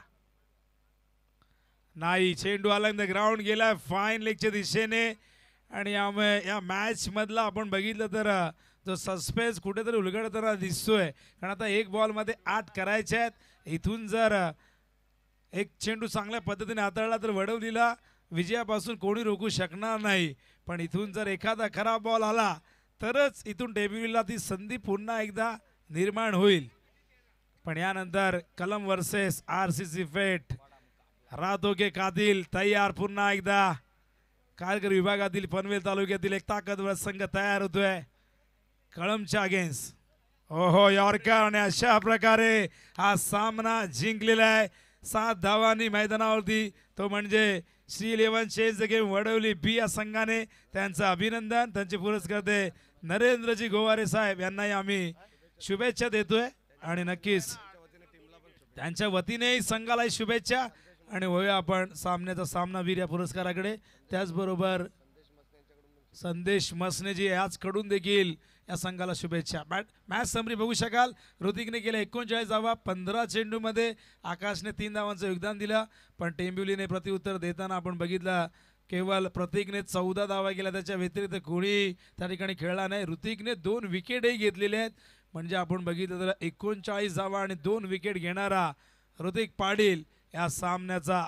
नाही, चेंडू आला इन द ग्राउंड गेलाय फाईन लेगच्या दिशेने. आणि यामुळे या मॅच मधला आपण बघितलं तर जो सस्पेन्स कुठेतरी उलगडताना दिसतोय. कारण आता एक बॉलमध्ये 8 करायचे आहेत. इथून जर एक चेंडू चांगल्या पद्धतीने हाताळला तर वडवलीला विजयापासून कोणी रोखू शकणार नाही. पण इथून जर एखादा खराब बॉल आला तरच इथून डेब्यूला ती संधी पुन्हा एकदा निर्माण होईल. पण यानंतर कलम वर्सेस RCC फेट. रातो के कादिल तयार पुन्हा एकदा. कारगर विभागातील पनवेल तालुक्यातील एक ताकदवर संघ तयार होतोय कळमच्या अगेन्स्ट. ओहो यॉर्कर. आणि अशा प्रकारे हा सामना जिंकलेला आहे 7 धावांनी मैदानावरती. तो म्हणजे Shri 11 change the game Vadavali B या संघाने. त्यांचं अभिनंदन. त्यांचे पुरस्कर्ते नरेंद्रजी गोवारे साहेब यांनाही आम्ही शुभेच्छा देतोय. आणि नक्कीच त्यांच्या वतीनेही संघालाही शुभेच्छा. आणि होऊया आपण सामन्याचा सामनावीर या पुरस्काराकडे. त्याचबरोबर संदेश मसनेजी याचकडून देखील या संघाला शुभेच्छा. मॅच समरी बघू शकाल. ऋतिकने केले 39 धावा 15 चेंडूमध्ये. आकाशने 3 धावांचं योगदान दिलं. पण टेंबिवलीने प्रत्युत्तर देताना आपण बघितलं केवळ प्रतीकने 14 धावा केल्या. त्याच्या व्यतिरिक्त कोणी त्या ठिकाणी खेळला नाही. ऋतिकने 2 विकेटही घेतलेले आहेत. म्हणजे आपण बघितलं तर 39 धावा आणि 2 विकेट घेणारा ऋतिक पाटील या सामन्याचा